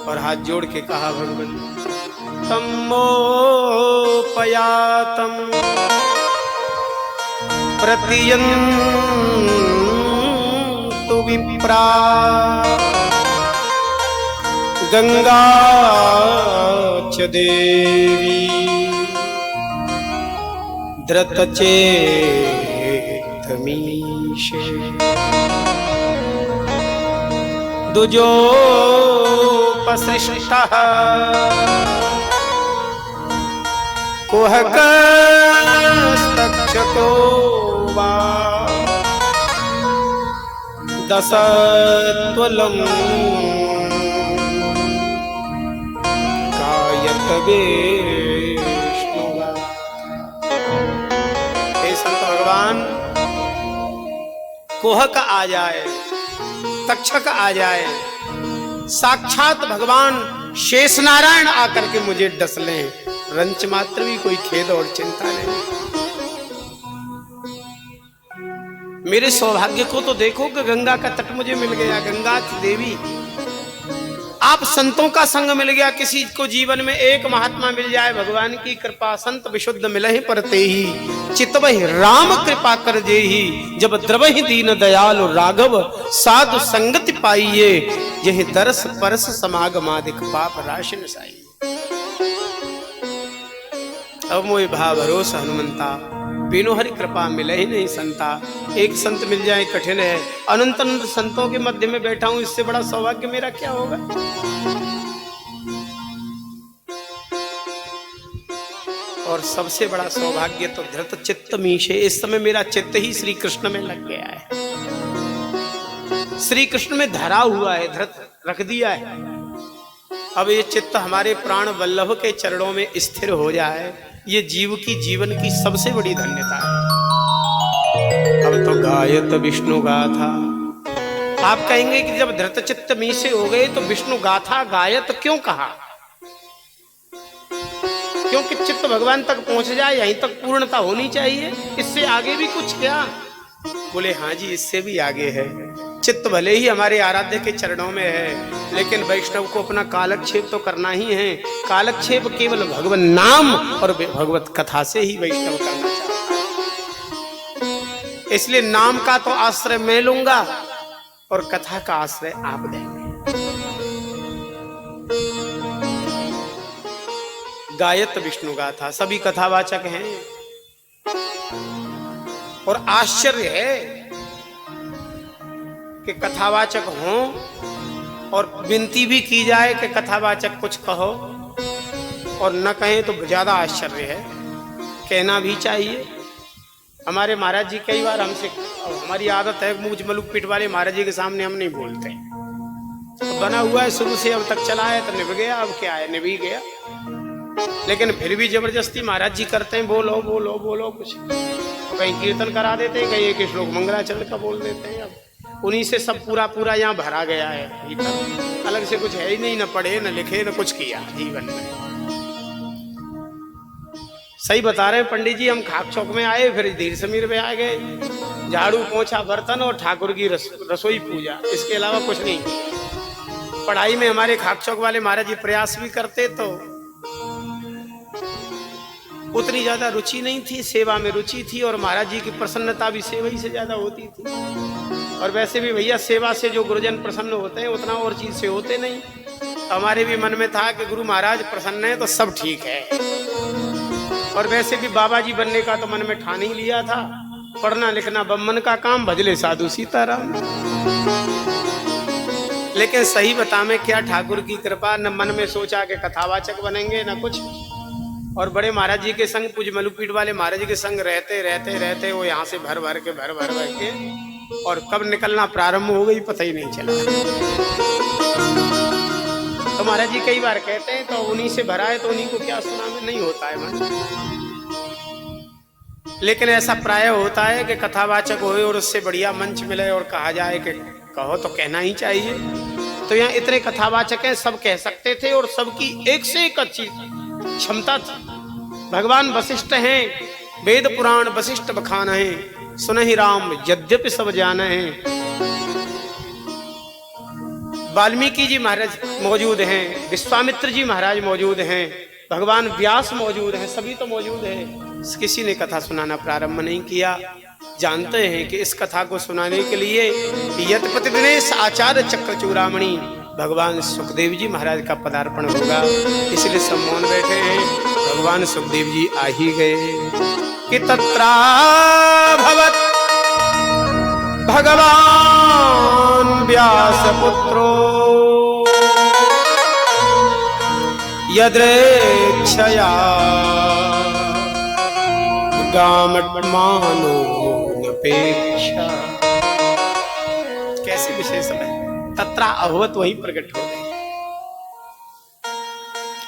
और हाथ जोड़ के कहा, भगवान तमोपयातम प्रतियन्तु विप्रा गंगा च देवी धृतचेतमीशे दुजोपसृष्टः कुहकस्तक्षको वा दशत्वलं कायत विष्णुवा। हे संत भगवान, कुहक आ जाए, तक्षक आ जाए, साक्षात भगवान शेष नारायण आकर के मुझे डस लें, रंच मात्र भी कोई खेद और चिंता नहीं। मेरे सौभाग्य को तो देखो कि गंगा का तट मुझे मिल गया, गंगा देवी। आप संतों का संग मिल गया, किसी को जीवन में एक महात्मा मिल जाए, भगवान की कृपा, संत विशुद्ध मिलहि परते ही, चितवहि राम कृपा कर जेहि, जब द्रवहि दीन दयाल राघव, साधु संगति पाइये, यह दरस परस समागमादिक पाप राशि नसाई। अब मोहि भा भरोसा हनुमंता, बिनु हरि कृपा मिले ही नहीं संता। एक संत मिल जाए कठिन है, अनंत अनंत संतों के मध्य में बैठा हूं, इससे बड़ा सौभाग्य मेरा क्या होगा। और सबसे बड़ा सौभाग्य तो धृत चित्त मीशे, इस समय मेरा चित्त ही श्री कृष्ण में लग गया है, श्री कृष्ण में धरा हुआ है, धृत रख दिया है। अब ये चित्त हमारे प्राण वल्लभ के चरणों में स्थिर हो जाए, ये जीव की जीवन की सबसे बड़ी धन्यता है। अब तो गायत विष्णु गाथा, आप कहेंगे कि जब धृत चित्त मीशे हो गए तो विष्णु गाथा गायत क्यों कहा, क्योंकि चित्त भगवान तक पहुंच जाए, यहीं तक पूर्णता होनी चाहिए, इससे आगे भी कुछ क्या। बोले हाँ जी, इससे भी आगे है। चित्त भले ही हमारे आराध्य के चरणों में है, लेकिन वैष्णव को अपना कालक्षेप तो करना ही है। कालक्षेप केवल भगवान नाम और भगवत कथा से ही वैष्णव करना चाहता है। इसलिए नाम का तो आश्रय मैं लूंगा और कथा का आश्रय आप देंगे। गायत विष्णु गाथा, सभी कथावाचक हैं। और आश्चर्य है कि कथावाचक हों और विनती भी की जाए कि कथावाचक कुछ कहो, और न कहें तो ज्यादा आश्चर्य है, कहना भी चाहिए। हमारे महाराज जी कई बार हमसे, हमारी आदत है मुझ मलुक पीठ वाले महाराज जी के सामने हम नहीं बोलते, बना हुआ है शुरू से अब तक चला है तो निभ गया, अब क्या है, निभ ही गया। लेकिन फिर भी जबरदस्ती महाराज जी करते हैं, बोलो बोलो बोलो कुछ, तो कहीं कीर्तन करा देते हैं, कहीं एक श्लोक मंगलाचरण का बोल देते हैं। अब उन्हीं से सब पूरा पूरा यहाँ भरा गया है, अलग से कुछ है ही नहीं, न पढ़े न लिखे न कुछ किया जीवन में। सही बता रहे हैं पंडित जी, हम खाक चौक में आए, फिर धीर समीर में आ गए, झाड़ू पोछा बर्तन और ठाकुर की रसोई पूजा, इसके अलावा कुछ नहीं। पढ़ाई में हमारे खाक चौक वाले महाराज जी प्रयास भी करते तो उतनी ज्यादा रुचि नहीं थी, सेवा में रुचि थी, और महाराज जी की प्रसन्नता भी सेवा ही से ज्यादा होती थी। और वैसे भी भैया सेवा से जो गुरुजन प्रसन्न होते हैं उतना और चीज से होते नहीं। हमारे भी मन में था कि गुरु महाराज प्रसन्न है तो सब ठीक है। और वैसे भी बाबा जी बनने का तो मन में ठान ही लिया था, पढ़ना लिखना बम्मन का काम, भजले साधु सीताराम। लेकिन सही बता में क्या, ठाकुर की कृपा, न मन में सोचा कि कथावाचक बनेंगे न कुछ। और बड़े महाराज जी के संग, पूज्य मलुकपीठ वाले महाराज जी के संग रहते रहते रहते वो यहाँ से भर भर के और कब निकलना प्रारंभ हो गई पता ही नहीं चला। तो महाराज जी कई बार कहते हैं तो उन्हीं से भरा है तो उन्हीं को क्या सुना में नहीं होता है मन। लेकिन ऐसा प्राय होता है कि कथावाचक होए और उससे बढ़िया मंच मिले और कहा जाए कि कहो तो कहना ही चाहिए। तो यहाँ इतने कथावाचक हैं, सब कह सकते थे और सबकी एक से एक अच्छी क्षमता थी। भगवान वशिष्ठ हैं, वेद पुराण वशिष्ठ बखान है, सुनहि राम यद्यपि सब जान है। वाल्मीकि जी महाराज मौजूद हैं, विश्वामित्र जी महाराज मौजूद हैं, भगवान व्यास मौजूद हैं, सभी तो मौजूद हैं। किसी ने कथा सुनाना प्रारंभ नहीं किया। जानते हैं कि इस कथा को सुनाने के लिए यतिपति दिनेश आचार्य चक्र चूड़ामणि भगवान सुखदेव जी महाराज का पदार्पण होगा, इसलिए सब मौन बैठे हैं। भगवान सुखदेव जी आ ही गए कि तत्रा भवत भगवान व्यास पुत्रो यद्रेक्षया गाममानोऽनपेक्षा। कैसे विशेषण है, तत्रा अभवत वही प्रकट हो गई,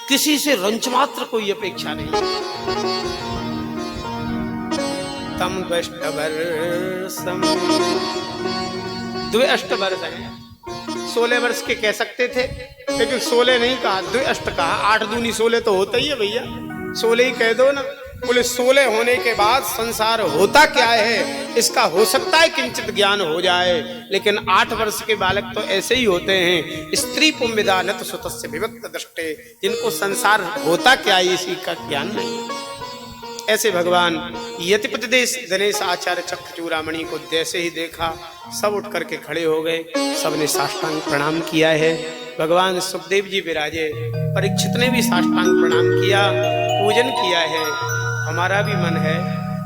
किसी से रंच मात्र कोई अपेक्षा नहीं। तम द्वष्टवर्षम, द्व्यष्टवर्ष है, 16 वर्ष के कह सकते थे, लेकिन 16 नहीं कहा, द्व्यष्ट कहा। 8 दूनी 16 तो होता ही है भैया, 16 ही कह दो ना। बोले 16 होने के बाद संसार होता क्या है इसका हो सकता है किंचित ज्ञान हो जाए, लेकिन 8 वर्ष के बालक तो ऐसे ही होते हैं, स्त्री पुंविदानत सुतस्य विभक्त दृष्टे, जिनको संसार होता क्या है इसी का ज्ञान नहीं। ऐसे भगवान यतिपति दिनेश आचार्य चक्र चूड़ामणि को जैसे ही देखा सब उठ करके खड़े हो गए, सबने साष्टांग प्रणाम किया है। भगवान सुखदेव जी विराजे, परीक्षित ने भी साष्टांग प्रणाम किया। पूजन किया है, हमारा भी मन है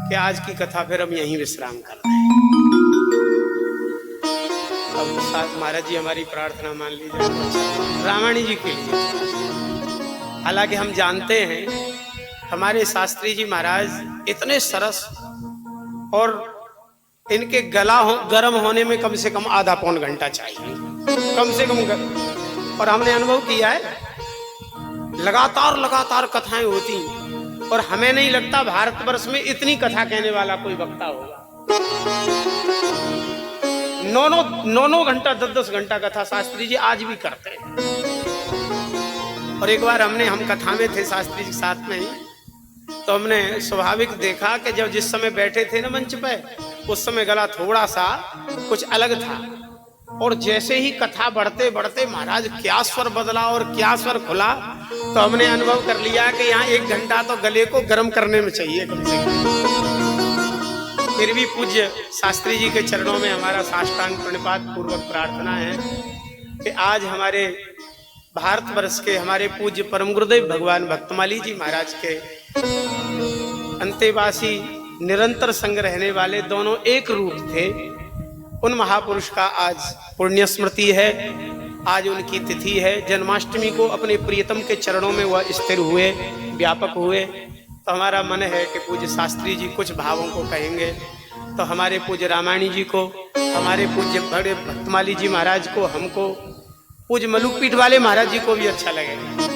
कि आज की कथा फिर हम यहीं विश्राम कर रहे हैं। अब साथ महाराज जी हमारी प्रार्थना मान लीजिए रामायणी जी के लिए। हालांकि हम जानते हैं हमारे शास्त्री जी महाराज इतने सरस, और इनके गर्म होने में कम से कम आधा पौन घंटा चाहिए, कम से कम और हमने अनुभव किया है लगातार कथाएं होती, और हमें नहीं लगता भारतवर्ष में इतनी कथा कहने वाला कोई वक्ता होगा। 9 घंटा 10 घंटा कथा शास्त्री जी आज भी करते हैं। और एक बार हम कथा में थे शास्त्री जी साथ में ही, तो हमने स्वाभाविक देखा कि जब जिस समय बैठे थे ना मंच पे, उस समय गला थोड़ा सा कुछ अलग था, और जैसे ही कथा बढ़ते बढ़ते महाराज क्या स्वर बदला और क्या स्वर खुला, तो हमने अनुभव कर लिया कि यहाँ 1 घंटा तो गले को गर्म करने में चाहिए कम से कम। फिर भी पूज्य शास्त्री जी के चरणों में हमारा साष्टांग प्रणिपात पूर्वक प्रार्थना है कि आज हमारे भारतवर्ष के हमारे पूज्य परम गुरुदेव भगवान भक्तमाली जी महाराज के अंतेवासी निरंतर संग रहने वाले दोनों एक रूप थे, उन महापुरुष का आज पुण्य स्मृति है। आज उनकी तिथि है। जन्माष्टमी को अपने प्रियतम के चरणों में वह स्थिर हुए, व्यापक हुए। तो हमारा मन है कि पूज्य शास्त्री जी कुछ भावों को कहेंगे, तो हमारे पूज्य रामायणी जी को, हमारे पूज्य बड़े भक्तमाली जी महाराज को, हमको पूज्य मलुक पीठ वाले महाराज जी को भी अच्छा लगेगा,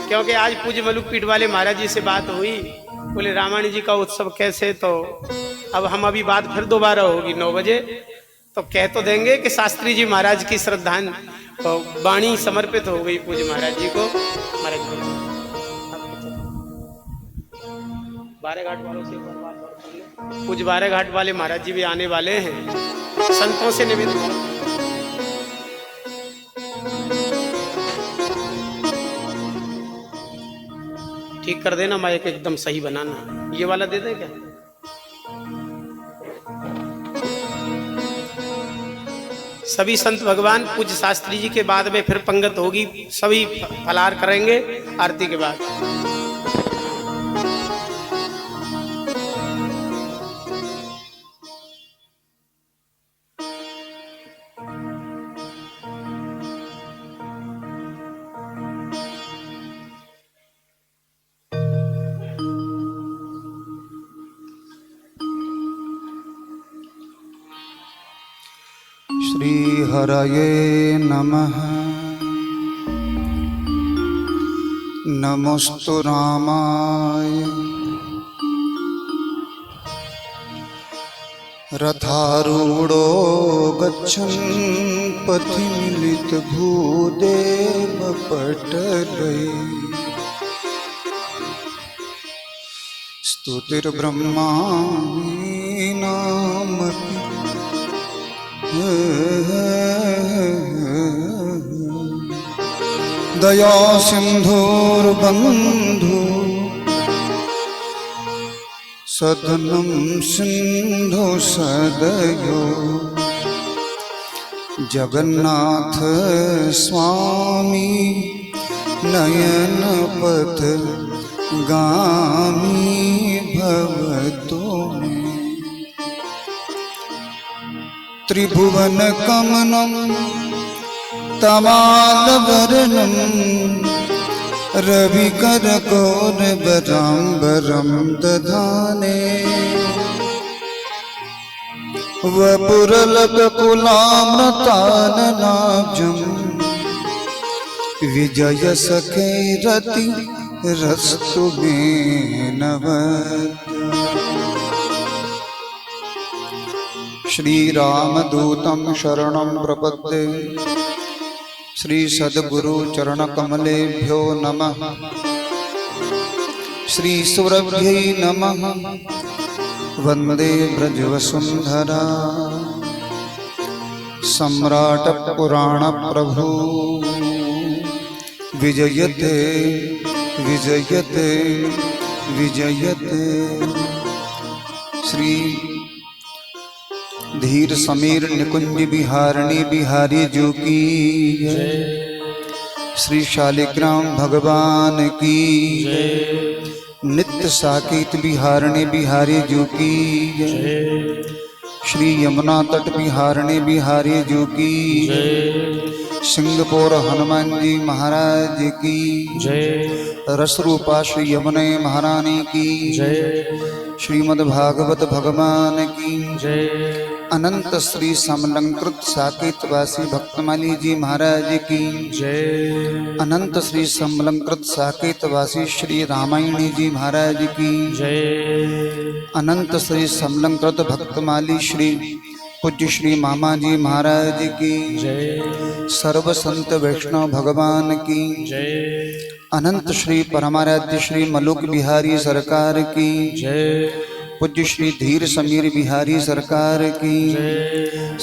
क्योंकि आज पूज्य मलुक पीठ वाले महाराज जी से बात हुई, बोले रामायणी जी का उत्सव कैसे, तो अब हम अभी बात फिर दोबारा होगी 9 बजे, तो कह तो देंगे कि शास्त्री जी महाराज की श्रद्धांजलि तो वाणी समर्पित हो गई पूज्य महाराज जी को। महाराज बारे घाट वालों से पूज्य बारे घाट वाले महाराज जी भी आने वाले हैं, संतों से निवेदन ठीक कर देना, माइक एकदम सही बनाना। ये वाला दे दे क्या? सभी संत भगवान पूज्य शास्त्री जी के बाद में फिर पंगत होगी, सभी फलाहार करेंगे आरती के बाद। श्री हरये नमः। नमोस्तु रामाय रथारूढ़ो गच्छन् पथिमिलित भूदेव पटले स्तुतिर्ब्रह्माणीनामपि दया सिंधुर्बंधु सदनं सिंधु सदयो जगन्नाथ स्वामी नयन पथ गामी भवतो मे त्रिभुवन कमनं तमालवर्णं रविकर गौरवराम्बरं दधाने वपुरलकुलामृताननाब्जं विजय सखे रति रस्तु मे नवद्य। श्री रामदूतं शरणं प्रपद्ये श्री सद्गुरु चरण कमलेभ्यो नमः। श्री सुरभ्यै नमः। वंदे ब्रजवसुंधरा सम्राट पुराण प्रभु विजयते विजयते विजयते। श्री धीर समीर निकुंज बिहारणी बिहारी जो की जय। श्री शालिग्राम भगवान की जय। नित्य साकेत बिहारणे बिहारी जो की जय श्री यमुना तट बिहारणे बिहारी जो की सिंहपुर हनुमान जी महाराज की जय रस रूपा श्री यमुने महारानी की जय श्रीमद् भागवत भगवान की जय अनंत श्री समलंकृत साकेत वासी भक्तमाली जी महाराज की जय अनंत श्री समलंकृत साकेत वासी श्री रामायणी जी महाराज की जय अनंत श्री समलंकृत भक्तमाली श्री पूज्य श्री मामा जी महाराज की जय सर्व संत वैष्णव भगवान की जय अनंत श्री परमाराध्य श्री मलुक बिहारी सरकार की जय पूज्य श्री धीर समीर बिहारी सरकार की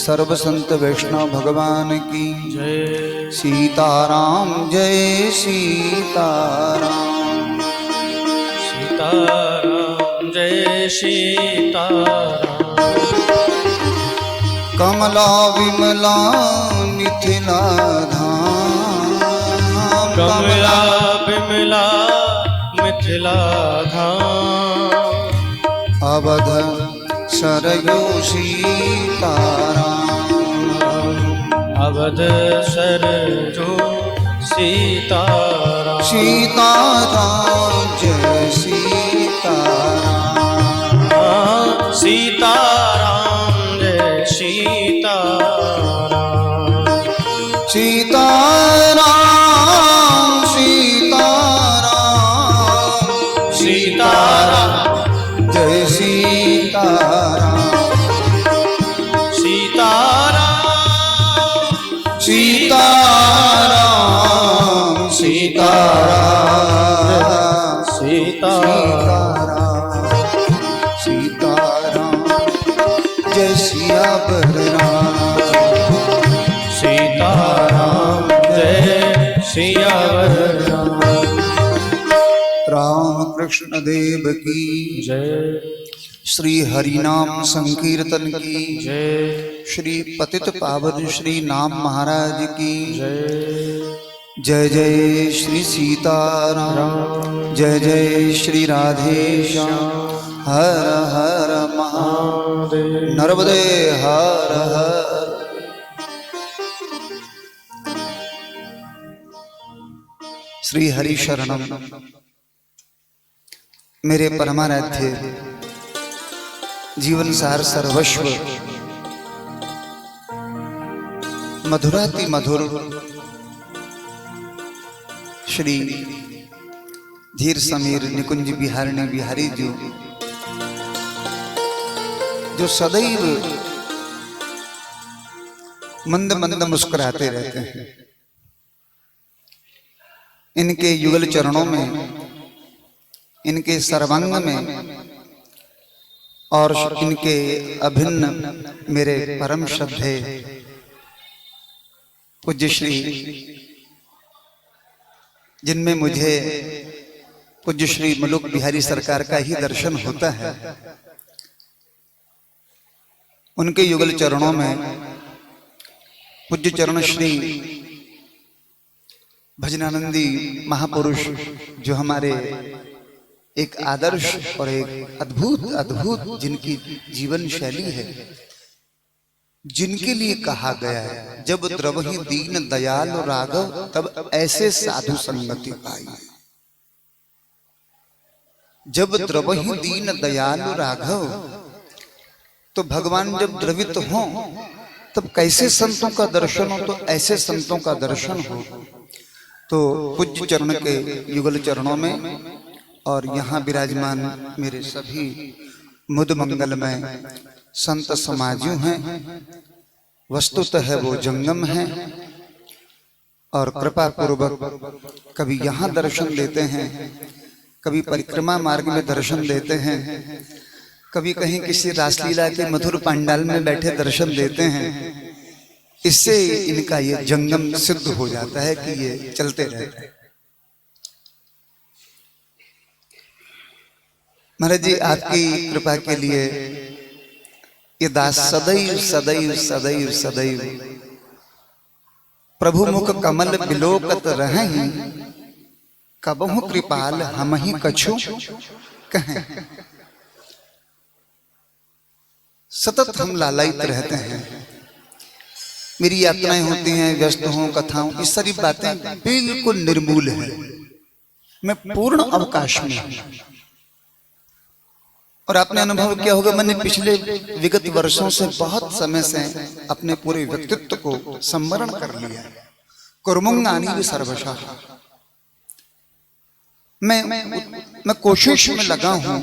सर्व संत वैष्णव भगवान की जय सीताराम जय सीताराम सीताराम जय सीताराम कमला विमला मिथिला धाम कमला बिमला मिथिला धाम अवध सरयू सीताराम अवध सरजू सीताराम सीताराम जय सीताराम सीताराम जय सीताराम सीताराम सीताराम सीताराम जय सीताराम सीताराम सीताराम सीताराम सीताराम सीताराम जय सियावर राम सीताराम जय सियावर राम कृष्ण देव की जय श्री हरिनाम संकीर्तन की जय श्री पतित पावन श्री नाम महाराज की जय जय जय श्री सीताराम जय जय श्री राधेश्याम हर हर महादेव नर्मदे हर हर। श्री हरि शरणम। मेरे परमाराध्य जीवन सार सर्वस्व मधुराति मधुर श्री धीर समीर निकुंज बिहारणी बिहारी जी जो सदैव मंद मंद मुस्कुराते रहते हैं, इनके युगल चरणों में, इनके सर्वांग में और इनके अभिन्न मेरे परम श्रद्धे पूज्य श्री, जिनमें मुझे पूज्य श्री मलुक बिहारी सरकार का ही दर्शन होता है, उनके युगल चरणों में पूज्य चरण श्री भजनानंदी महापुरुष जो हमारे एक आदर्श और एक अद्भुत अद्भुत जिनकी जीवन शैली है, जिनके लिए कहा गया है जब द्रवहि दीन दयाल राघव तब ऐसे साधु संगति पाई। जब द्रवहि दीन दयाल राघव, तो भगवान जब द्रवित हो तब कैसे संतों का दर्शन हो, तो ऐसे संतों का दर्शन हो। तो पूज्य चरण के युगल चरणों में और यहाँ विराजमान मेरे सभी मुद मंगलमय संत समाजियों हैं, वस्तुतः वो जंगम हैं और कृपा पूर्वक कभी यहाँ दर्शन देते हैं, कभी परिक्रमा मार्ग में दर्शन देते हैं, कभी कहीं किसी रासलीला के मधुर पंडाल में बैठे दर्शन देते हैं। इससे इनका ये जंगम सिद्ध हो जाता है कि ये चलते रहते हैं। महाराज जी, आपकी कृपा के लिए ये दास सदैव सदैव सदैव सदैव प्रभु मुख कमल बिलोकत रहें, कबहु कृपाल हम ही कछु कहें। सतत हम लालायित रहते हैं, मेरी यात्राएं होती हैं, व्यस्त हूं, कथाओं, ये सारी बातें बिल्कुल निर्मूल है। मैं पूर्ण अवकाश में हूं। और आपने अनुभव किया होगा, मैंने पिछले विगत वर्षों से बहुत समय से अपने पूरे व्यक्तित्व को संवरण कर लिया। कुर्मुंगानी सर्वशः, मैं कोशिश में लगा हूं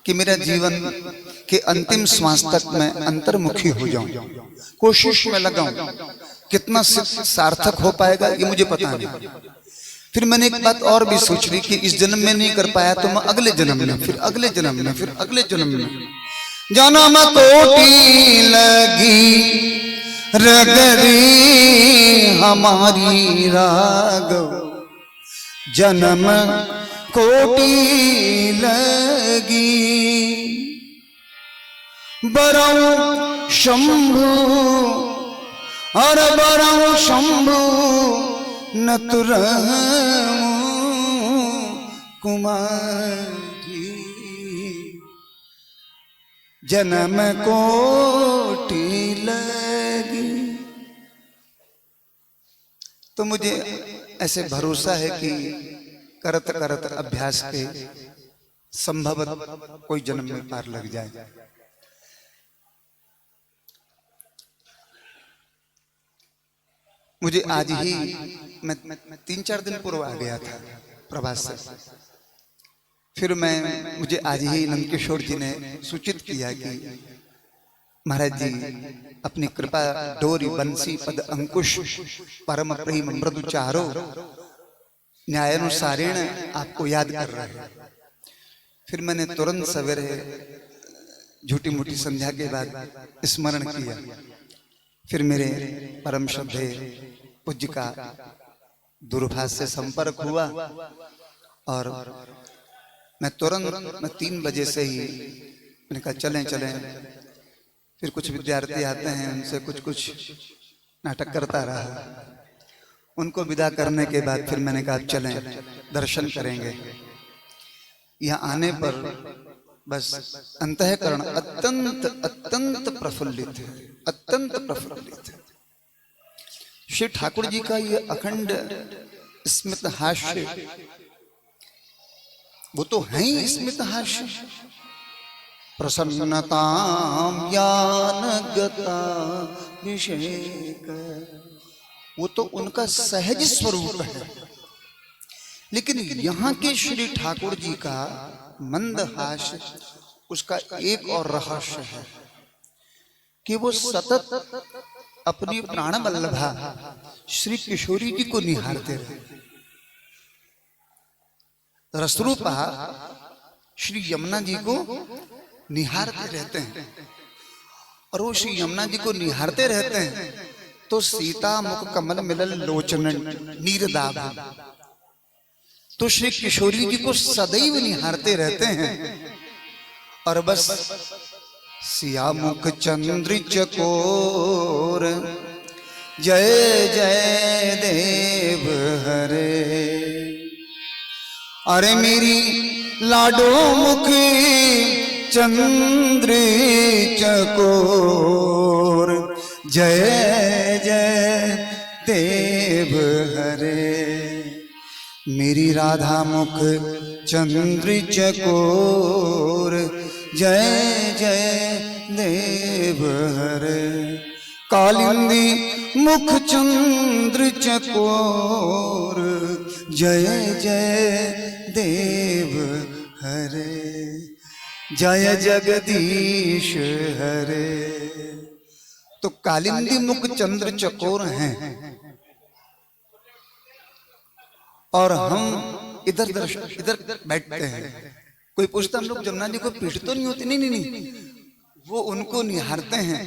कि मेरा जीवन के अंतिम श्वास तक मैं अंतर्मुखी हो जाऊं। कोशिश में लगा हूं, कितना सार्थक हो पाएगा ये मुझे पता नहीं। फिर मैंने एक बात और भी सोच ली कि इस जन्म में नहीं कर पाया तो मैं अगले जन्म में, फिर अगले जन्म में, फिर अगले जन्म में। जन्म कोटि लगी रगड़ी हमारी राघव, जन्म कोटि लगी बरऊ शंभु, और बरऊ शंभु नतुर कुमारी, जन्म कोटि लगी। तो मुझे ऐसे भरोसा है कि करत करत अभ्यास के संभवत कोई जन्म में पार लग जाए। मुझे आज ही मैं 3-4 दिन पूर्व आ गया था प्रवास से। फिर मुझे आज ही नंदकिशोर जी ने सूचित किया कि महाराज जी अपनी कृपा डोरी बंसी पद अंकुश परम प्रेम मृदु चारो न्यायानुसारेण आपको याद कर रहे हैं। फिर मैंने तुरंत सवेरे झूठी मूठी संध्या के बाद स्मरण किया। फिर मेरे परम श्रद्धे पूज्य का दूरभाष से संपर्क हुआ और मैं तुरंत 3 बजे से ही मैंने कहा चलें चलें। फिर कुछ विद्यार्थी आते हैं, उनसे कुछ नाटक करता रहा। उनको विदा करने के बाद फिर मैंने कहा चलें दर्शन करेंगे। यहाँ आने पर बस अंतःकरण अत्यंत अत्यंत प्रफुल्लित है, अत्यंत प्रफुल्लित है। श्री ठाकुर जी का ये अखंड स्मित हास्य, वो तो है ही स्मित हास्य। प्रसन्नताम ज्ञान गता विषेक, वो तो उनका सहज स्वरूप है। लेकिन यहाँ के श्री ठाकुर जी का मंद हास्य, उसका एक और रहस्य है कि वो सतत अपनी प्राण वल्लभा श्री किशोरी जी को निहारते रहे। रसरूपा श्री यमुना जी को निहारते रहते हैं और वो श्री यमुना जी को निहारते रहते हैं तो सीता मुख कमल मिलल लोचन नीरदाभ, तो श्री किशोरी जी को सदैव निहारते रहते हैं। और बस सिया मुख चंद्र चकोर जय जय देव हरे, अरे मेरी लाडो मुख चंद्र चकोर जय जय देव हरे, मेरी राधा मुख चंद्र चकोर जय जय देव हरे, कालिंदी मुख चंद्र चकोर जय जय देव हरे, जय जगदीश हरे। तो कालिंदी मुख चंद्र चकोर हैं और हम इधर बैठते हैं। कोई पूछता हम लोग जमुना जी को पीठ तो नहीं होती? नहीं, वो उनको निहारते हैं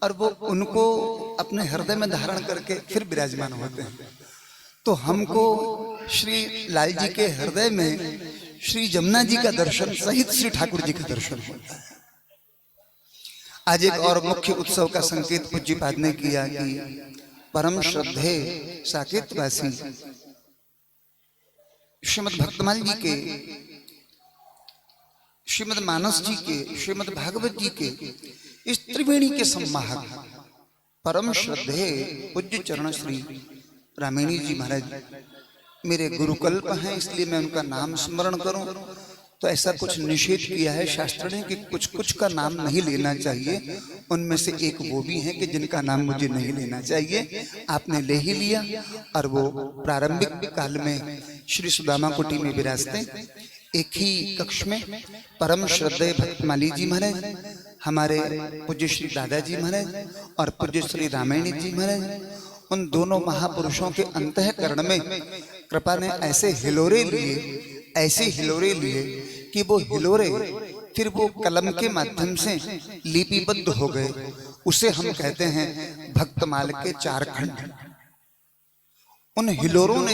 और वो उनको अपने हृदय में धारण करके फिर विराजमान होते हैं। तो हमको श्री लाल जी के हृदय में श्री जमुना जी का दर्शन सहित श्री ठाकुर जी का दर्शन होता है। आज एक और मुख्य उत्सव का संकेत पूज्यपाद ने किया कि परम श्रद्धे साकेतवासी श्रीमद् भक्तमाल जी के, श्रीमद् मानस जी के, श्रीमद् भागवत जी के इस त्रिवेणी के संवाहक परम श्रद्धेय पूज्य चरण श्री रामेणी जी महाराज मेरे गुरुकल्प हैं, इसलिए मैं उनका नाम स्मरण करूं। तो ऐसा कुछ निषेध किया है शास्त्र ने कि कुछ कुछ का नाम नहीं लेना चाहिए। उनमें से एक वो भी है कि जिनका नाम मुझे नहीं लेना चाहिए, आपने ले ही लिया। और वो प्रारंभिक काल में श्री सुदामा कुटी में विराजते, एक ही कक्ष में परम श्रद्धेय भक्तमाली जी महाराज, हमारे पूज्य श्री दादाजी महाराज और पूज्य श्री रामायणी जी महाराज, उन दोनों महापुरुषों के अंतःकरण में कृपा ने ऐसे हिलोरे लिए, ऐसे हिलोरे लिए कि वो हिलोरे फिर वो कलम के माध्यम से लिपिबद्ध हो गए। उसे हम कहते हैं भक्तमाल के चार खंड। उन हिलोरों ने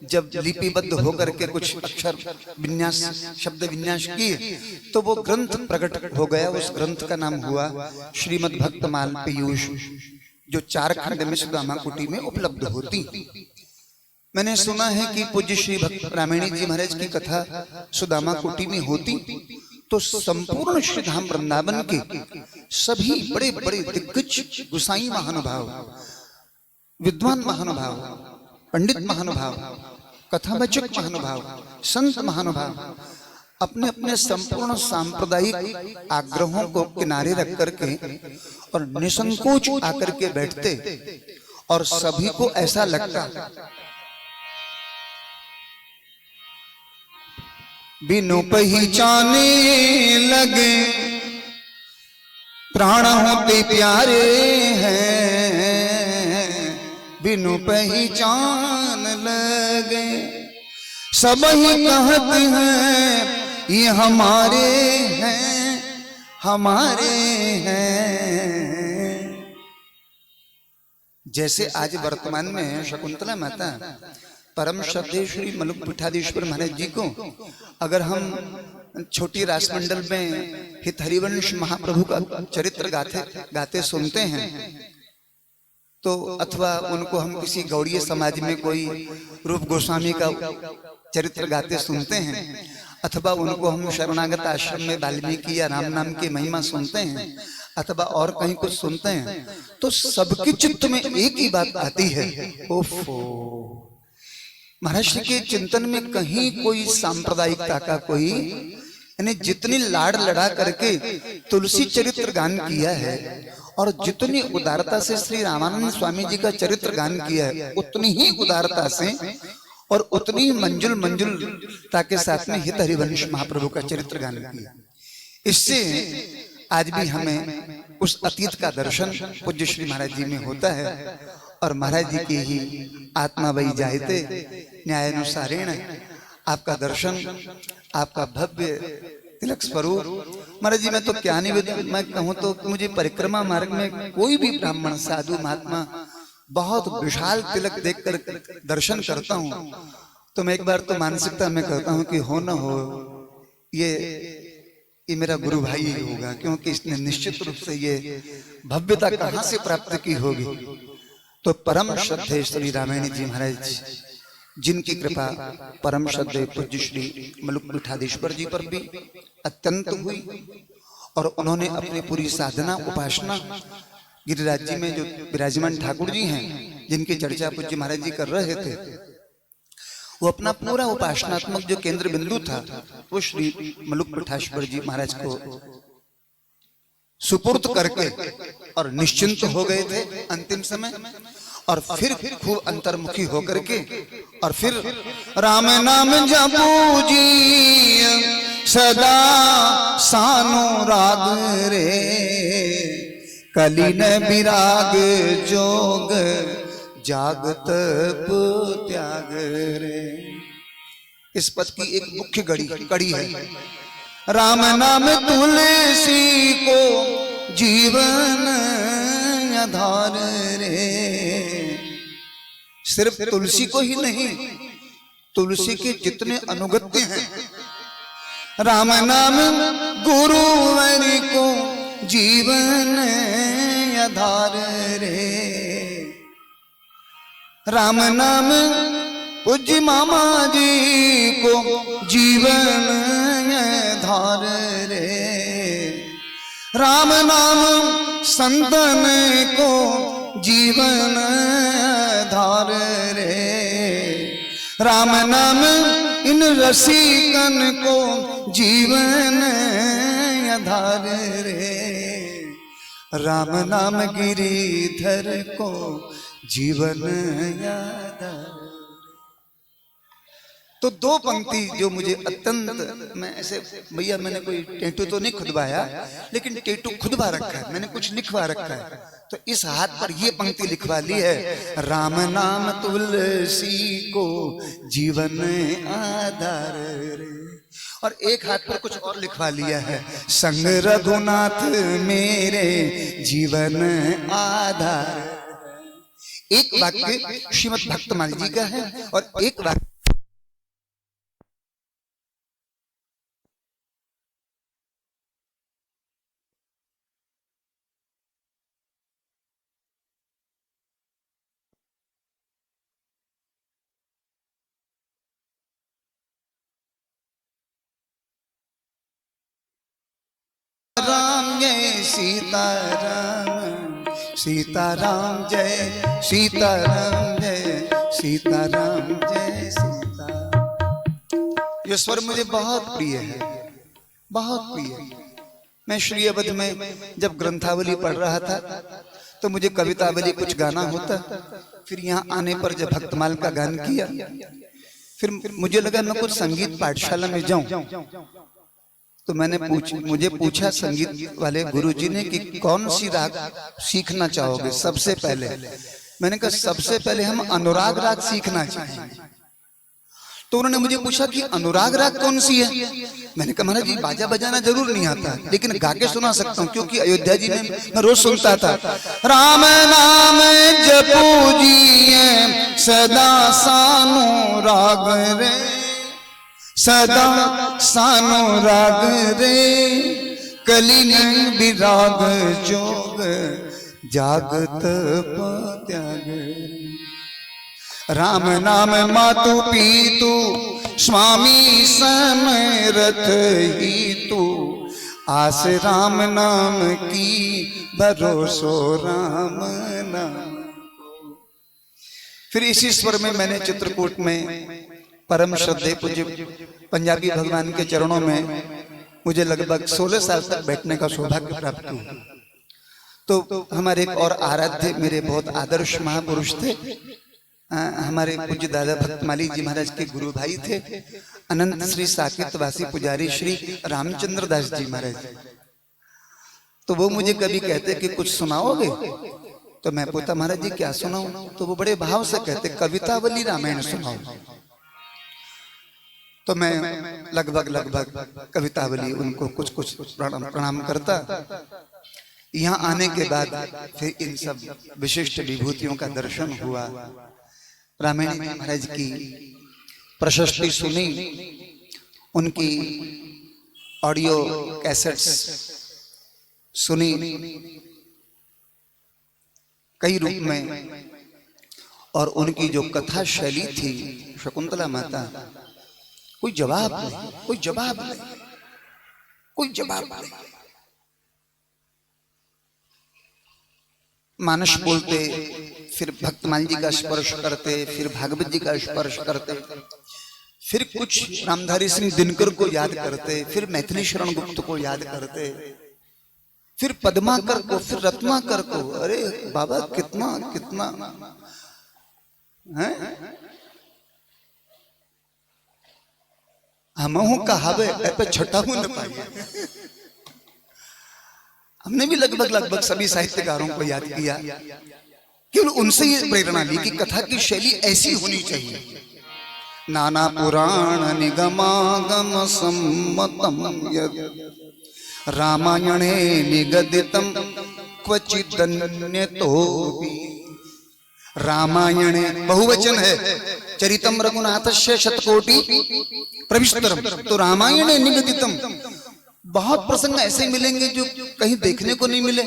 जब लिपिबद्ध होकर के कुछ अक्षर विन्यास, शब्द विन्यास किए, तो वो ग्रंथ प्रकट हो गया। उस ग्रंथ का नाम हुआ श्रीमद् भक्तमाल पीयूष, जो चार खंड में सुदामा कुटी में उपलब्ध होती। मैंने सुना है कि पूज्य श्री भक्त रामायणी जी महाराज की कथा सुदामा कुटी में होती तो संपूर्ण श्री धाम वृंदावन के सभी बड़े बड़े दिग्गज गुसाई महानुभाव, विद्वान महानुभाव, पंडित महानुभाव, कथावाचक महानुभाव, संत महानुभाव अपने अपने संपूर्ण सांप्रदायिक आग्रहों को किनारे रख करके और निसंकोच आकर के बैठते, और सभी को ऐसा लगता बिनु पहचाने लगे प्राण होते प्यारे हैं, बिनु पहचान लगे सब ही कहते हैं ये हमारे हैं, हमारे हैं। जैसे आज वर्तमान में शकुंतला माता परम श्रद्धेय श्री मलुक पीठाधीश्वर महाराज जी को अगर हम छोटी रासमंडल में हित हरिवंश महाप्रभु का चरित्र गाते सुनते हैं, तो अथवा उनको हम किसी गौड़ीय समाज में कोई रूप गोस्वामी का चरित्र गाते सुनते हैं, अथवा उनको हम शरणागत आश्रम में वाल्मीकि या राम नाम की महिमा सुनते हैं, अथवा और कहीं कुछ सुनते हैं, तो सबके चित्त में एक ही बात आती है, ओफो, महर्षि के चिंतन में कहीं कोई सांप्रदायिकता का कोई, यानी जितनी लाड़ लड़ा करके तुलसी चरित्र गान किया है और जितनी उदारता से श्री रामानंद स्वामी जी का चरित्र गान किया है, उतनी ही उदारता से और उतनी मंजुल मंजुलता के साथ में हित हरिवंश महाप्रभु का चरित्र गान किया। इससे आज भी हमें उस अतीत का दर्शन पूज्य श्री महाराज जी में होता है, और महाराज जी की ही आत्मा वही जायते न्यायानुसारेण आपका दर्शन, आपका भव्य तिलक स्वरूप। महाराज जी मैं तो क्या निवेदन मैं कहूँ, तो मुझे परिक्रमा मार्ग में कोई भी ब्राह्मण साधु महात्मा बहुत विशाल तिलक देखकर दर्शन करता हूँ, तो मैं एक बार तो मानसिकता में कहता हूँ कि हो न हो ये मेरा गुरु भाई ही होगा, क्योंकि इसने निश्चित रूप से ये भव्यता कहाँ से प्राप्त की होगी। तो परम श्रद्धेय श्री रामायणी जी महाराज, जिनकी कृपा परम श्रद्धेय पूज्य श्री मलुक पीठाधीश्वर जी पर भी अत्यंत हुई, और उन्होंने अपनी पूरी साधना उपासना गिरिराज जी में जो विराजमान ठाकुर जी हैं, जिनकी चर्चा पूज्य महाराज जी कर रहे थे, वो अपना पूरा उपासनात्मक जो केंद्र बिंदु था वो श्री मलुक पीठाधीश्वर जी महाराज को सुपुर्द करके और निश्चिंत हो गए थे अंतिम समय, और फिर खूब अंतर्मुखी होकर के और फिर राम नाम जपू जी सदा सानो राग रे, कली न विराग जोग जागत त्याग रे। इस पद की एक मुख्य कड़ी है, राम नाम तुलसी को जीवन आधार रे। सिर्फ तुलसी को ही नहीं, तुलसी के जितने अनुगत्य हैं, राम नाम गुरुवर को जीवन आधार रे। राम नाम पूज्य मामा जी को जीवन धार रे, राम नाम संतन को जीवन धार रे, राम नाम इन रसिकन को जीवन धार रे, राम नाम गिरिधर को जीवन आधार। तो दो पंक्ति जो मुझे अत्यंत, मैं ऐसे भैया मैंने कोई टेटू तो नहीं खुदवाया, लेकिन टेटू खुदवा रखा है, मैंने कुछ लिखवा रखा है। तो इस हाथ पर ये पंक्ति लिखवा ली है, राम नाम तुलसी को जीवन आधार रे। और एक हाथ पर कुछ और लिखवा लिया है, संग रघुनाथ मेरे जीवन आधार। एक वाक्य श्रीमद् भक्तमाली जी का है और एक वाक्य राम जय सीताराम, सीताराम जय सीताराम जय सीताराम जय सीता। ये स्वर मुझे बहुत प्रिय है, बहुत प्रिय। मैं श्री अवध में जब ग्रंथावली पढ़ रहा था तो मुझे कवितावली कुछ गाना होता, फिर यहाँ आने पर जब भक्तमाल का गान किया, फिर मुझे लगा मैं कुछ संगीत पाठशाला में जाऊं। तो मुझे पूछा संगीत वाले गुरुजी ने कि कौन सी राग सीखना चाहोगे सबसे पहले। मैंने कहा सबसे पहले हम अनुराग राग सीखना चाहेंगे। तो उन्होंने मुझे पूछा कि अनुराग राग कौन सी है। मैंने कहा महाराज जी बाजा बजाना जरूर नहीं आता, लेकिन गा के सुना सकता हूँ, क्योंकि अयोध्या जी में मैं रोज सुनता था, राम नाम जपू जी सदा सानो राग रे, सदा सानो राग रे, कलिन विराग जोग जागत त्याग। राम नाम मातु पीतु स्वामी समरथ ही तू, आस राम नाम की भरोसो राम नाम। फिर इसी स्वर में मैंने चित्रकूट में परम श्रद्धेय पूज्य पंजाबी भगवान के चरणों में मुझे लगभग 16 साल तक बैठने का सौभाग्य प्राप्त हुआ। तो हमारे एक और आराध्य मेरे बहुत आदर्श महापुरुष थे, हमारे पूज्य दादा भक्तमाली जी महाराज के गुरु भाई थे, अनंत श्री साकेतवासी पुजारी श्री रामचंद्र दास जी महाराज। तो वो मुझे कभी कहते कि कुछ सुनाओगे, तो मैं पूछता महाराज जी क्या सुनाऊं। तो वो बड़े भाव से कहते कवितावली रामायण सुनाओ। तो मैं लगभग कवितावली उनको कुछ कुछ प्रणाम करता। यहाँ आने के बाद फिर इन सब विशिष्ट विभूतियों का दर्शन हुआ, रामायण महाराज की प्रशस्ति सुनी, उनकी ऑडियो कैसेट्स सुनी कई रूप में, और उनकी जो कथा शैली थी शकुंतला माता, कोई जवाब नहीं, कोई जवाब नहीं, कोई जवाब नहीं। मानस बोलते, फिर भक्तमाल जी का स्पर्श करते, फिर भागवत जी का स्पर्श करते, फिर कुछ रामधारी सिंह दिनकर को याद करते, फिर मैथिली शरण गुप्त को याद करते, फिर पद्माकर को, फिर रत्नाकर को। अरे बाबा कितना कितना है। हमहू कहावे पे छठा न पाए। हमने भी लगभग सभी साहित्यकारों को याद किया, केवल उनसे ये प्रेरणा ली कि कथा की शैली ऐसी होनी चाहिए। नाना पुराण निगमागम सम्मतम यद् रामायणे निगदितम क्वचिदन्यतो। रामायणे बहुवचन है, चरितम रघुनाथस्य शतकोटि प्रविष्टरम। तो रामायणे निगदितम, बहुत प्रसंग ऐसे मिलेंगे जो कहीं देखने को नहीं मिले।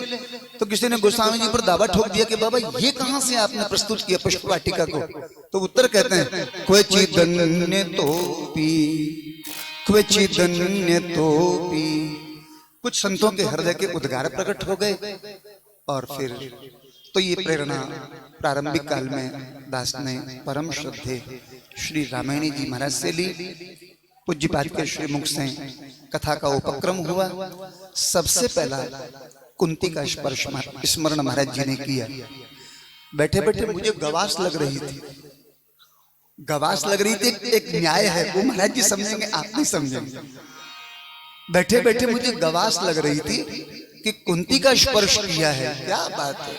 तो किसी ने गोस्वामी जी पर दावा ठोक दिया कि बाबा ये कहां से आपने प्रस्तुत किया पुष्प वाटिका को? तो उत्तर कहते हैं क्वचिदन्य तोपी, क्वचिदन्य तोपी। कुछ संतों के हृदय के उद्गार प्रकट हो गए और फिर तो ये प्रेरणा प्रारंभिक काल में दास ने परम श्रद्धे श्री रामायणी जी महाराज से ली। पूज्यपाद के श्रीमुख से कथा का उपक्रम हुआ। सबसे पहला कुंती का स्मरण महाराज जी ने किया। बैठे बैठे मुझे गवास लग रही थी, गवास लग रही थी। एक न्याय है, वो महाराज जी समझेंगे, आप नहीं समझेंगे। बैठे बैठे मुझे गवास लग रही थी कि कुंती का स्पर्श किया है। क्या बात है।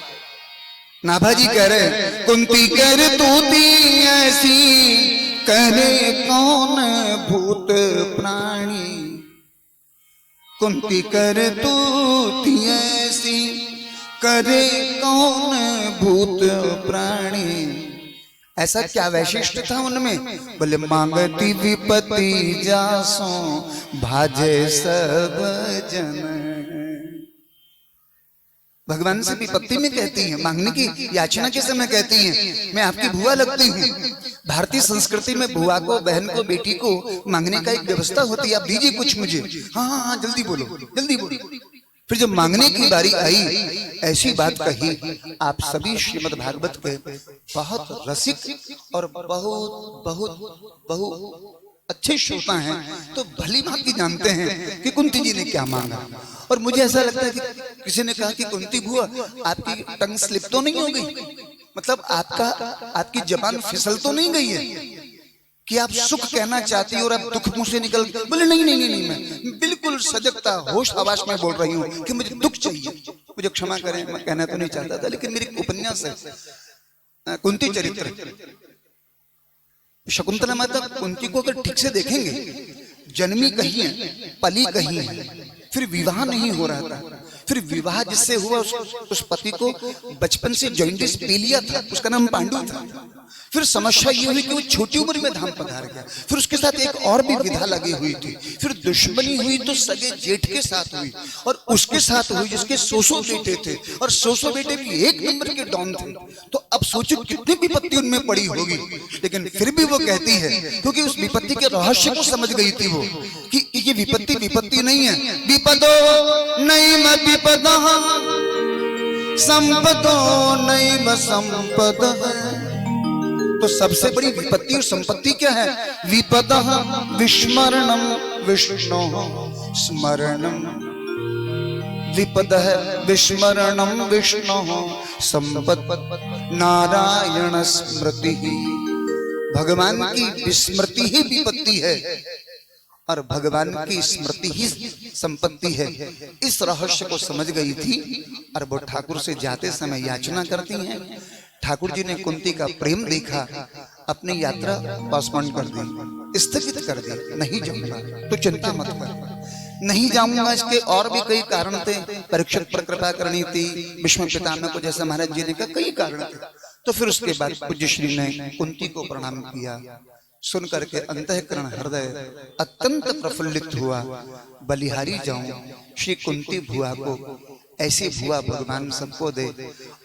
नाभाजी कह रहे हैं कुंती कर तूती ऐसी करे कौन भूत प्राणी, कुंती कर तूती ऐसी करे कौन भूत प्राणी। ऐसा क्या वैशिष्ट था उनमें? बोले मांगती विपत्ति जासो भाजे सब जन। भगवान से विपत्ति में कहती हैं, मांगने की याचना के समय कहती हैं मैं आपकी बुआ लगती हूँ। भारतीय संस्कृति में बुआ को, बहन को, बेटी को मांगने का एक व्यवस्था होती है, आप दीजिए कुछ मुझे। हाँ हाँ हाँ जल्दी बोलो, जल्दी बोलो। फिर जब मांगने की बारी आई, ऐसी बात कही। आप सभी श्रीमद् भागवत के बहुत रसिक और बहुत बहुत बहुत अच्छे श्रोता हैं, तो भली भांति जानते हैं कि कुंती जी ने क्या मांगा। और मुझे ऐसा लगता है कि किसी ने कहा कि कुंती बुआ आपकी टंग स्लिप तो नहीं हो गई, मतलब आपकी जबान फिसल तो नहीं गई है कि आप सुख कहना चाहती हो और आप दुख मुंह से निकल। बोले नहीं नहीं नहीं, मैं बिल्कुल सजगता होश आवाज में बोल रही हूँ कि मुझे दुख चाहिए। मुझे क्षमा करें, मैं कहना तो नहीं चाहता था, लेकिन मेरी उपन्यास है कुंती चरित्र। शकुंतला माता कुंती को अगर ठीक से देखेंगे, जन्मी कहीं है, पली कहीं है, फिर विवाह नहीं हो रहा था। फिर विवाह जिससे हुआ उस पति को बचपन से जॉइंटिस पीलिया था, उसका नाम पांडु था। फिर समस्या ये हुई कि वो छोटी उम्र में धाम पधार गया। फिर उसके साथ एक और भी विधा लगी हुई थी। फिर दुश्मनी हुई तो सगे जेठ के साथ हुई, और उसके साथ हुई जिसके 100 बेटे थे, और 100 बेटे भी एक नंबर के डॉन थे। तो अब सोचो कितनी विपत्ति उनमें पड़ी होगी। लेकिन फिर भी वो कहती है, क्योंकि उस विपत्ति के रहस्य को समझ गई थी वो, कि ये विपत्ति नहीं है। विपदो नहीं म विपदा संपदो नहीं म संपद है। तो सबसे बड़ी विपत्ति और संपत्ति क्या है? विपदः विस्मरणम विष्णु स्मरणम, विपदः विस्मरणम विष्णु संपत् नारायण स्मृति। भगवान की विस्मृति ही विपत्ति है और भगवान की स्मृति ही संपत्ति है। इस रहस्य को समझ गई थी और वो ठाकुर से जाते समय याचना करती हैं। ठाकुर जी ने कुंती का प्रेम देखा, अपनी यात्रा पोस्टपोन कर दी, स्थगित कर दी। नहीं जाऊंगा तो चिंता मत कर, नहीं जाऊंगा। इसके और भी कई कारण थे। परीक्षित पर कृपा करनी थी, भीष्म पितामह को जैसा महाराज जी ने कहा, कई कारण थे। तो फिर उसके बाद पूज्य श्री ने कुंती को प्रणाम किया। सुन करके अंतःकरण हृदय अत्यंत प्रफुल्लित हुआ। बलिहारी जाऊं श्री कुंती भुआ को, ऐसी भुआ भगवान सबको दे।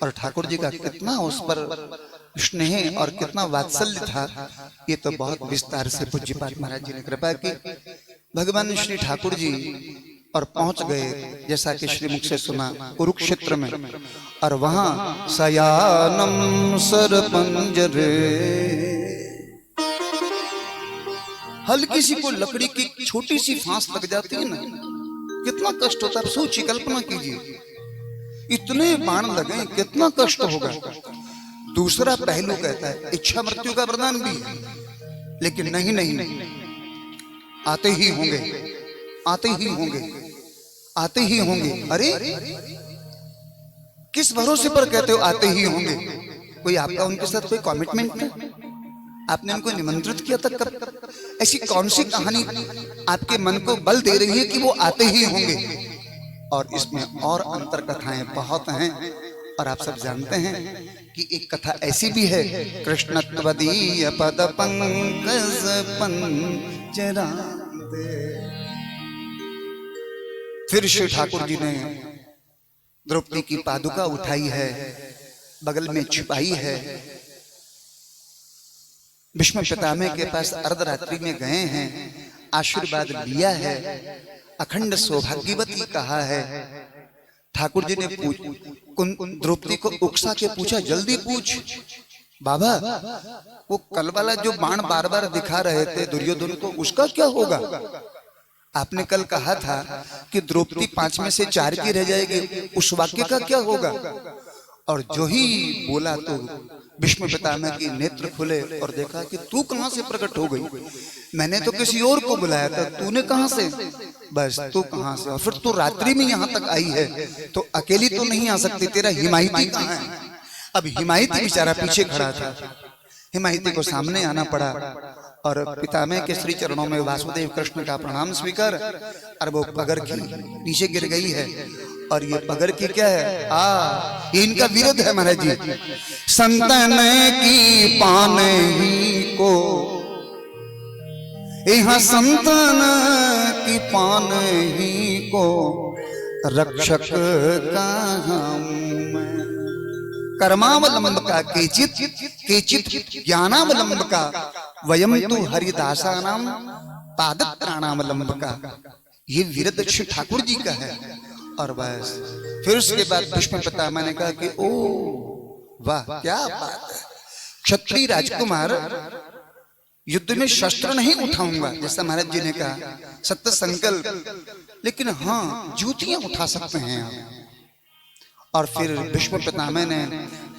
और ठाकुर जी का कितना उस पर स्नेह और कितना वात्सल्य था, ये तो बहुत विस्तार से पूज्यपाद महाराज जी ने कृपा की। भगवान श्री ठाकुर जी और पहुंच गए, जैसा कि श्रीमुख से सुना, कुरुक्षेत्र में। और वहां सयानम सरपंजरे, हल्की सी को लकड़ी की छोटी सी फांस लग जाती है ना, कितना कष्ट होता है। सोचिए, कल्पना कीजिए, इतने बाण लगे, कितना कष्ट होगा। दूसरा पहलू कहता है इच्छा मृत्यु का वरदान भी है, लेकिन नहीं नहीं नहीं, आते ही होंगे, आते ही होंगे, आते ही होंगे। अरे किस भरोसे पर कहते हो आते ही होंगे? कोई आपका उनके साथ कोई कमिटमेंट नहीं? आपने उनको निमंत्रित किया था कब? ऐसी कौन सी कहानी आपके मन को बल दे रही है कि वो आते ही होंगे? और इसमें और अंतर कथाएं बहुत हैं, और आप सब जानते हैं कि एक कथा ऐसी भी है, कृष्ण त्वदीय पद पंकज पंजरांते। फिर श्री ठाकुर जी ने द्रौपदी की पादुका उठाई है, बगल में छुपाई है। भीष्म पितामह के पास अर्धरात्रि में गए हैं, आशीर्वाद लिया है, अखंड सौभाग्यवती कहा है। ठाकुर जी ने द्रौपदी को उकसा के पूछा, जल्दी पूछ बाबा, वो कल वाला जो बाण बार बार दिखा रहे थे दुर्योधन को, उसका क्या होगा? आपने कल कहा था कि द्रौपदी 5 में से 4 की रह जाएगी, उस वाक्य का क्या होगा? और जो ही बोला तो भीष्म पितामह की नेत्र खुले और देखा कि तू कहां से प्रकट हो गई? मैंने तो किसी और को बुलाया था, तूने कहां से? बस तू कहां से? और फिर तू रात्रि में यहां तक आई है, तो अकेली तो नहीं आ सकती, तेरा हिमायती कहां है? अब हिमायती बेचारा पीछे खड़ा था, हिमायती को सामने आना पड़ा और पितामह के श्री चरणों में वासुदेव कृष्ण का प्रणाम स्वीकार। और वो पगर की नीचे गिर गई है। और ये पगर की क्या है? ये इनका विरोध है महाराज जी। संतन की पाने ही को, यहाँ संतन की पाने ही को रक्षक का हम कर्मावलंब का केचित केचित ज्ञानावलंब का, वयम तो हरिदासा नाम पादत्राणावलंब का। ये वीरद श्री ठाकुर जी का है। और बस फिर उसके बाद भीष्म पितामह ने कहा कि ओ वाह क्या बात है, क्षत्रिय राजकुमार युद्ध में शस्त्र नहीं उठाऊंगा जैसा महाराज जी ने कहा, सत्य संकल्प, लेकिन हाँ जूतियां उठा सकते हैं आप। और फिर भीष्म पितामह ने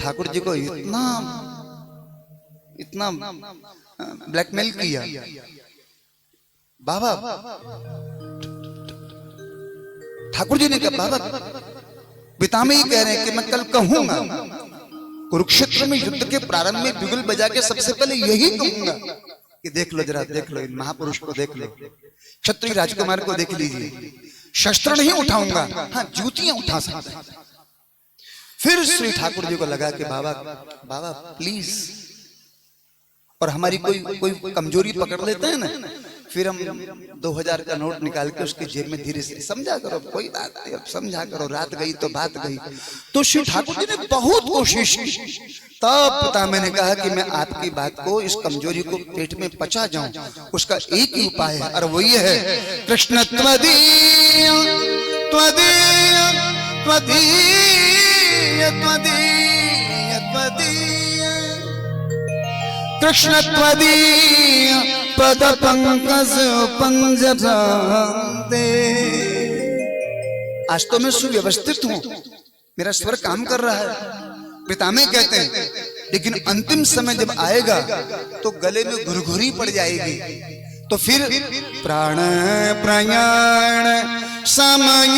ठाकुर जी को इतना ब्लैकमेल किया। बाबा, ठाकुर जी ने कहा बाबा, पितामह ही कह रहे हैं कि मैं कल कहूंगा कुरुक्षेत्र में युद्ध के प्रारंभ में बिगुल बजा के सबसे पहले यही कहूंगा कि देख लो जरा, देख लो इन महापुरुष को, देख लो क्षत्रिय राजकुमार को, देख लीजिए, शस्त्र नहीं उठाऊंगा, हाँ जूतियां उठा सकते हैं। फिर श्री ठाकुर जी को लगा कि बाबा बाबा प्लीज, और हमारी कोई कमजोरी पकड़ लेते हैं ना, फिर हम 2000 का नोट निकाल के उसके जेब में धीरे से, समझा करो कोई बात नहीं, अब समझा करो, रात गई तो बात गई। तो श्री ठाकुर जी ने बहुत कोशिश की, तब पितामह ने कहा कि मैं आपकी बात को, इस कमजोरी को पेट में पचा जाऊं, उसका एक ही उपाय है, और वो ये है कृष्ण त्वदीय त्वदीय त्वदीय त्वदीय त्वदीय कृष्ण त्वदीय पद पंकज पंजरा दे। आज तो मैं सुव्यवस्थित हूं, मेरा स्वर काम कर रहा है, पितामह कहते हैं, लेकिन अंतिम समय जब आएगा तो गले में घुरघुरी पड़ जाएगी, तो फिर प्राण प्रयाण समय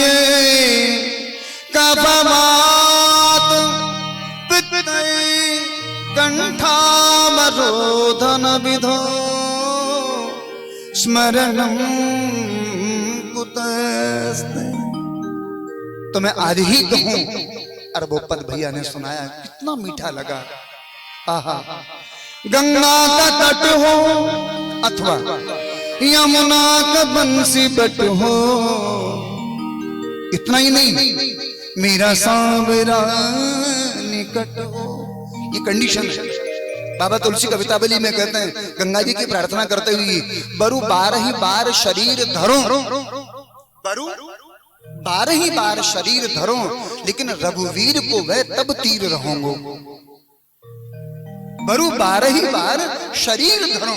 कपवात कंठावरोधन विधो स्मरणम कुतस्ते। तो मैं आज ही कहूं, और वो पद भैया ने सुनाया, कितना मीठा लगा। आहा, गंगा का तट हो अथवा यमुना का बंसी बट हो, इतना ही नहीं, मेरा सांवरा निकट हो, ये कंडीशन है। बाबा तुलसी कवितावली में कहते हैं, गंगा जी की प्रार्थना करते हुए, बरु 12 बार शरीर धरो, बरु 12 बार शरीर धरो, लेकिन रघुवीर को वह तब तीर रहूंगो। बरु 12 बार शरीर धरो,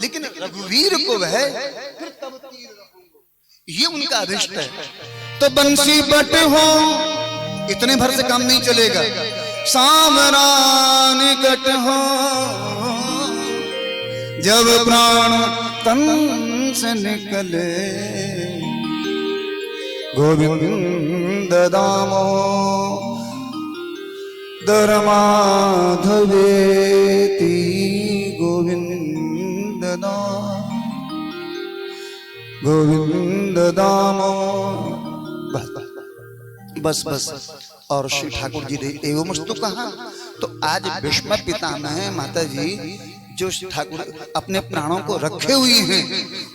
लेकिन रघुवीर को वह फिर तब तीर रहूंगो, ये उनका अभिष्ट है। तो बंसी बट हो, इतने भर से काम नहीं चलेगा, सांवरा निकट हो, जब प्राण तन से निकले, गोविंद दामो दरमाधवेति, गोविंद दाम, गोविंद दामो। बस बस। और श्री ठाकुर जी ने एवं वस्तु कहा। तो आज भीष्म पितामह माता जी जो ठाकुर अपने प्राणों को रखे हुए हैं,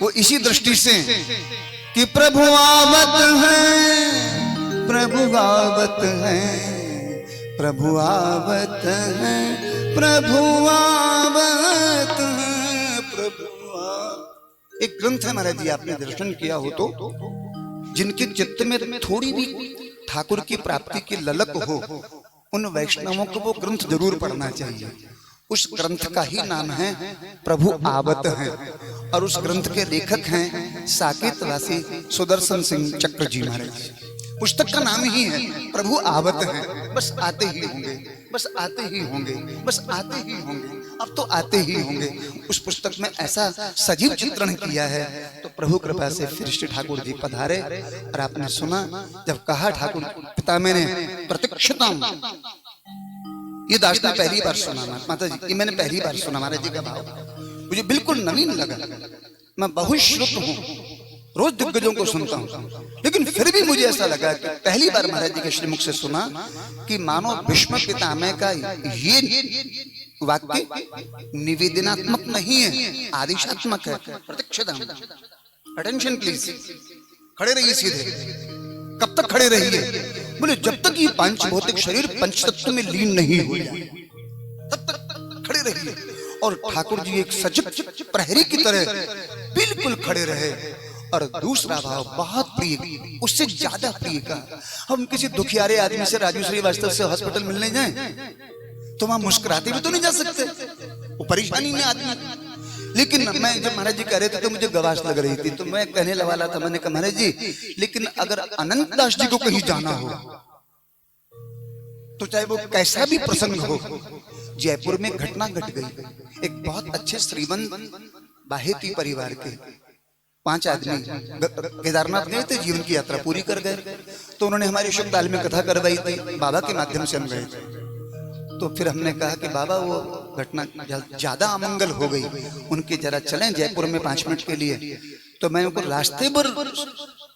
वो इसी दृष्टि से कि प्रभु आवत है प्रभु आवत है, प्रभु आवत है, प्रभु आवत है, प्रभु एक ग्रंथ है महाराज जी, आपने दर्शन किया हो तो, जिनके चित्त में थोड़ी भी ठाकुर की प्राप्ति की ललक हो, उन वैष्णवों को वो ग्रंथ जरूर पढ़ना चाहिए। उस ग्रंथ का ही नाम है प्रभु आवत है, और उस ग्रंथ के लेखक हैं साकेतवासी सुदर्शन सिंह चक्र जी महाराज। पुस्तक का नाम ही है प्रभु आवत है, बस आते ही होंगे, बस आते ही होंगे, बस आते ही होंगे, अब तो आते ही होंगे। उस पुस्तक में ऐसा सजीव चित्रण किया है। तो प्रभु कृपा से फिर श्री ठाकुर जी पधारे, और आपने सुना जब कहा ठाकुर पिता मैंने प्रतीक्षितम, ये दास ने पहली बार सुना माता जी, ये मैंने पहली बार सुना महाराज जी का भाव, मुझे बिल्कुल नवीन लगा। मैं बहुत श्रुत हूँ, रोज दिग्गजों को सुनता हूँ, लेकिन फिर भी मुझे ऐसा लगा कि पहली बार महाराज जी के श्रीमुख से सुना कि मानो भीष्म पितामह का ये वाक्य निवेदनात्मक नहीं है, आदेशात्मक है। प्रतीक्षितम, अटेंशन प्लीज, खड़े रहिए सीधे। कब तक खड़े रहिए? बोले जब तक ये पांच भौतिक शरीर पंचतत्व में लीन नहीं हो जाए तब तक खड़े रहिए। और ठाकुर जी एक सजग प्रहरी की तरह बिल्कुल खड़े रहे। और दूसरा भाव बहुत प्रिय, उससे ज्यादा प्रिय का, हम किसी दुखियारे आदमी से राजू श्रीवास्तव से हॉस्पिटल मिलने जाएं तो वहां मुस्कुराते भी तो नहीं जा सकते, वो परेशानी में आदमी। लेकिन मैं जब महाराज जी कह रहे थे तो मुझे गवाश लग रही थी, तो मैं कहने वाला था, मैंने कहा महाराज जी लेकिन अगर अनंत दास जी को कहीं जाना हो तो चाहे वो कैसा भी प्रसंग हो। जयपुर में घटना घट गई, एक बहुत अच्छे श्रीमंत बाहेती परिवार के 5 आदमी केदारनाथ गए थे, जीवन की यात्रा पूरी कर गए। तो उन्होंने हमारे शुभकाल में कथा करवाई थी, बाबा के माध्यम से हम गए थे। तो फिर हमने कहा कि बाबा वो घटना ज्यादा अमंगल हो गई, उनके जरा चलें जयपुर में 5 मिनट के लिए। तो मैं उनको रास्ते पर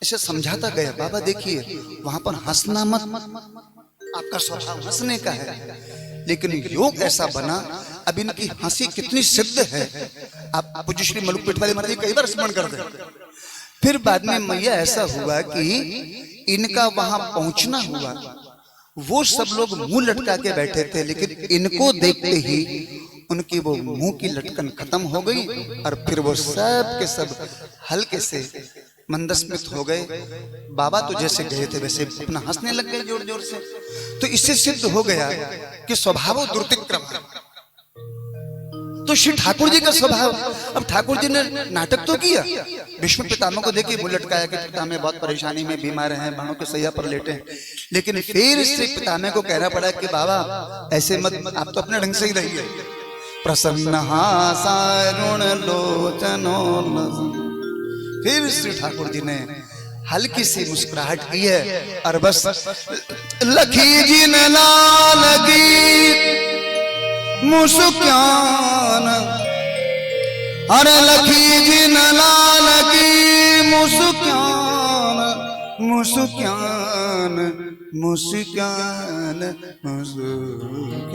ऐसे समझाता गया, बाबा देखिए वहां पर हंसना मत, आपका स्वभाव हंसने का है, लेकिन योग ऐसा बना, अब इनकी हंसी कितनी सिद्ध है आप पूज्य श्री मलुक पिठवाले महाराज कई बार स्मरण कर दे। फिर बाद में मैया ऐसा हुआ कि इनका वहां पहुंचना हुआ, वो सब लोग मुंह लटका के बैठे थे, लेकिन इनको देखते ही उनकी वो मुंह की लटकन खत्म हो गई, और फिर वो सब के सब हल्के से मंदस्मित हो गए। बाबा तो जैसे गए थे वैसे अपना हंसने लग गए जोर जोर से। तो इससे सिद्ध हो गया कि स्वभाव दुर्तिक्रम। तो श्री ठाकुर जी का स्वभाव, अब ठाकुर जी ने नाटक तो किया, भीष्म पितामह को देखिए मुंह लटकाया कि पितामह बहुत परेशानी में बीमार हैं, बाणों के सैया पर लेटे हैं, लेकिन फिर श्री पितामह को कहना पड़ा कि बाबा ऐसे मत, आप तो अपने ढंग से ही रहिए। प्रसन्न हासारुण लोचनो, फिर श्री ठाकुर जी ने हल्की सी मुस्कुराहट की है, और बस लखी जी ने लाल की मुस्कान, अरे लखी जी ने लाल की मुस्कान, मुस्कान मुस्कान मुस्कान।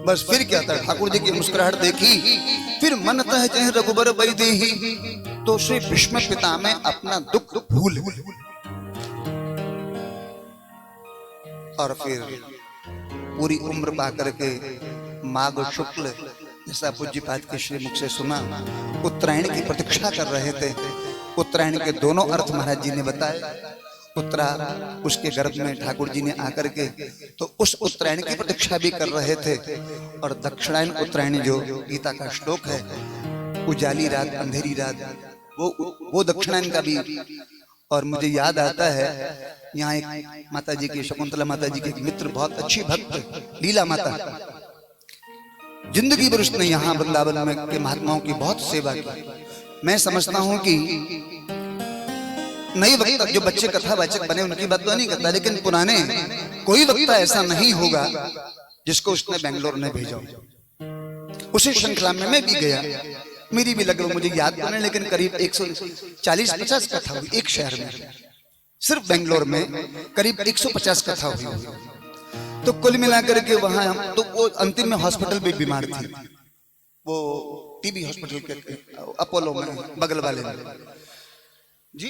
बस फिर क्या था, ठाकुर जी की मुस्कुराहट देखी, फिर मन तह जह रघुबर बैदेही, तो श्री भीष्म पितामह अपना दुख भूल और फिर पूरी उम्र पा करके माघ शुक्ल, जैसा पूज्यपाद के श्री मुख से सुना, उत्तरायण की प्रतीक्षा कर रहे थे। उत्तरायण के दोनों अर्थ महाराज जी ने बताए। उत्तरा उसके गर्भ में ठाकुर जी ने आकर के तो उस उत्तरायण की प्रतीक्षा भी कर रहे थे, और दक्षिणायन उत्तरायण जो गीता का श्लोक है, उजाली रात अंधेरी रात, वो दक्षिणायन का भी। और मुझे याद आता है यहाँ एक माता जी की, शकुंतला माता जी के एक मित्र, बहुत अच्छी भक्त लीला माता, जिंदगी भर उसने यहाँ वृंदावन में के महात्माओं की बहुत सेवा की। मैं समझता हूँ कि नई वक्ता जो बच्चे कथावाचक बने उनकी बात तो नहीं करता, लेकिन पुराने कोई वक्ता ऐसा नहीं होगा जिसको उसने बेंगलोर में भेजा। उसी श्रृंखला में मैं भी गया, मेरी भी लगभग मुझे याद नहीं, लेकिन करीब 140-50 कथा हुई एक शहर में, सिर्फ बेंगलोर में करीब 150 कथा हुई। तो कुल मिलाकर के वहां तो वो अंतिम में हॉस्पिटल में बीमार थी, वो टीबी हॉस्पिटल के अपोलो में बगल वाले में। जी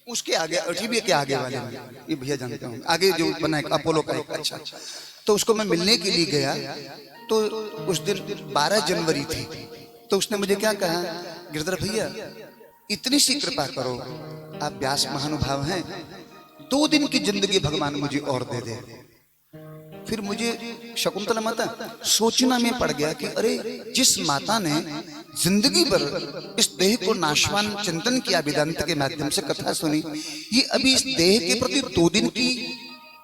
उसके आगे टीवी के आगे वाले में, ये भैया जानते होंगे, आगे जो बना है अपोलो का एक, अच्छा। तो उसको मैं मिलने के लिए गया, तो उस दिन 12 जनवरी थी। तो उसने मुझे क्या कहा, गिरधर भैया इतनी सी कृपा करो, आप व्यास महानुभाव हैं, 2 दिन की जिंदगी भगवान मुझे और दे दे। फिर मुझे शकुंतला माता सोचना में पड़ गया कि अरे जिस माता ने जिंदगी भर इस देह को नाशवान चिंतन किया, वेदांत के माध्यम से कथा सुनी, ये अभी इस देह के प्रति 2 दिन की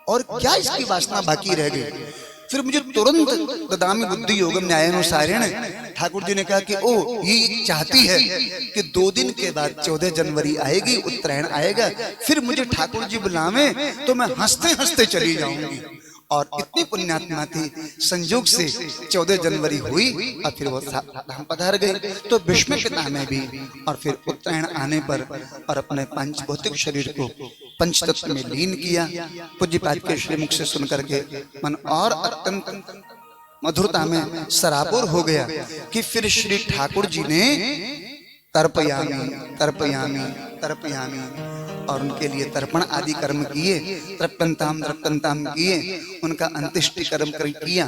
और क्या इसकी वासना बाकी रह गई। फिर मुझे तुरंत ददामी बुद्धि योगम न्यायानुसारेण ठाकुर जी ने कहा कि ओ ये चाहती है कि 2 दिन के बाद 14 जनवरी आएगी, उत्तरायण आएगा, फिर मुझे ठाकुर जी बुलावे तो मैं हंसते हंसते चली जाऊंगी। और इतनी पुण्यात्मा थी, संयोग से 14 जनवरी हुई और फिर वो हम पधार गए। तो भीष्म पिता में भी और फिर उत्तरायण आने पर और अपने पंच भौतिक शरीर को पंच तत्व में लीन किया। पूज्यपाद के श्रीमुख से सुनकर के मन और अत्यंत मधुरता में सराबोर हो गया कि फिर श्री ठाकुर जी ने तर्पयामी तर्पयामी तर्पयामी और उनके लिए तर्पण आदि कर्म किए, तर्पणताम किए, उनका अंत्येष्टि कर्म किया।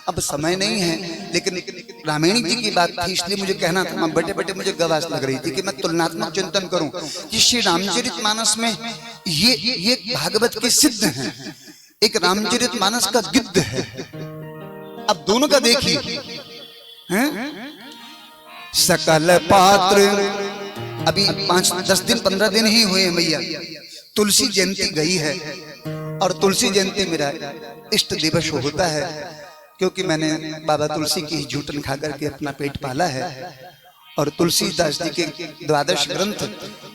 अब समय नहीं है, लेकिन रामायणी जी की बात थी इसलिए मुझे कहना था, मैं बैठे बैठे मुझे गवास लग रही थी कि मैं तुलनात्मक चिंतन करूं कि श्री रामचरितमानस में ये भागवत के सिद्ध हैं, एक रामचरितमानस का गिद्ध है। अब दोनों का देखिए, सकल पात्र अभी 5-10 दिन 15 दिन ही हुए हैं भैया, तुलसी जयंती गई है और तुलसी जयंती मेरा इष्ट दिवस होता है, क्योंकि मैंने बाबा तुलसी की जूठन खा करके अपना पेट पाला है। और तुलसीदास जी के 12 ग्रंथ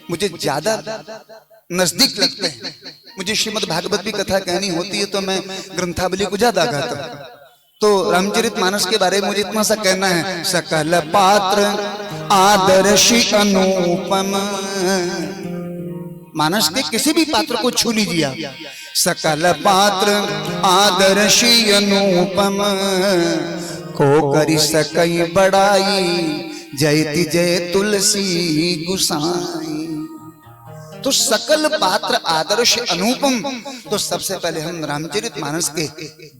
मुझे ज्यादा नजदीक लगते हैं। मुझे श्रीमद् भागवत की कथा कहनी होती है तो मैं ग्रंथावली को ज्यादा गाता हूं। तो रामचरितमानस के बारे में मुझे इतना सा कहना है, सकल पात्र आदर्शी अनुपम, मानस के किसी भी पात्र को छू लीजिए, सकल पात्र आदर्शी अनुपम, को करी सकई बड़ाई, जयति जय तुलसी गुसाई। तो सकल पात्र आदर्श अनुपम, तो सबसे पहले हम रामचरितमानस के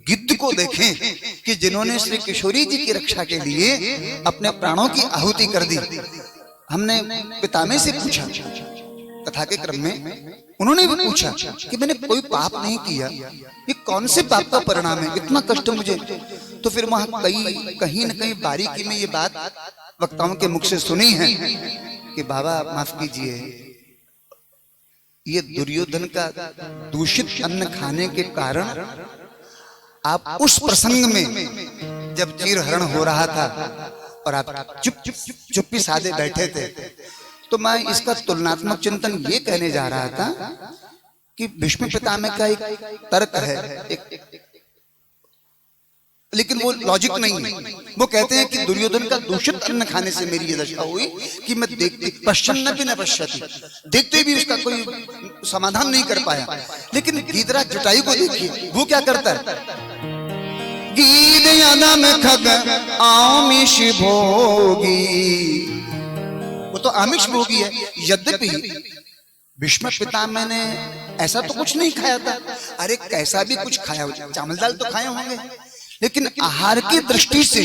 गिद्ध को देखें कि जिन्होंने श्री किशोरी जी की रक्षा के लिए अपने प्राणों की आहुति कर दी। हमने पितामह से पूछा कथा के क्रम में, उन्होंने भी पूछा कि मैंने कोई पाप नहीं किया, ये कौन से पाप का परिणाम है, इतना कष्ट मुझे। तो फिर वहां कहीं न कहीं बारीकी में ये बात वक्ताओं के मुख से सुनी है कि बाबा माफ कीजिए, ये दुर्योधन का दूषित अन्न खाने के कारण आप उस प्रसंग में जब चीरहरण हो रहा था और आप चुप्पी साधे बैठे थे, तो मैं इसका तुलनात्मक चिंतन ये कहने जा रहा था कि भीष्म पितामह का एक तर्क है, लेकिन वो लॉजिक नहीं है। वो कहते हैं कि दुर्योधन का दूषित अन्न खाने से मेरी ये दशा हुई कि मैं देखते पश्चन्न भी न पश्यति, देखते भी उसका कोई समाधान नहीं कर पाया। लेकिन गीधराज जटायु को देखिए, वो क्या करता है, गीध यादा में खग आमिष भोगी, वो तो आमिष भोगी है। यद्यपि भीष्म पितामह ने ऐसा तो कुछ नहीं खाया था, अरे कैसा भी कुछ खाया, चावल दाल तो खाए होंगे, लेकिन आहार की दृष्टि से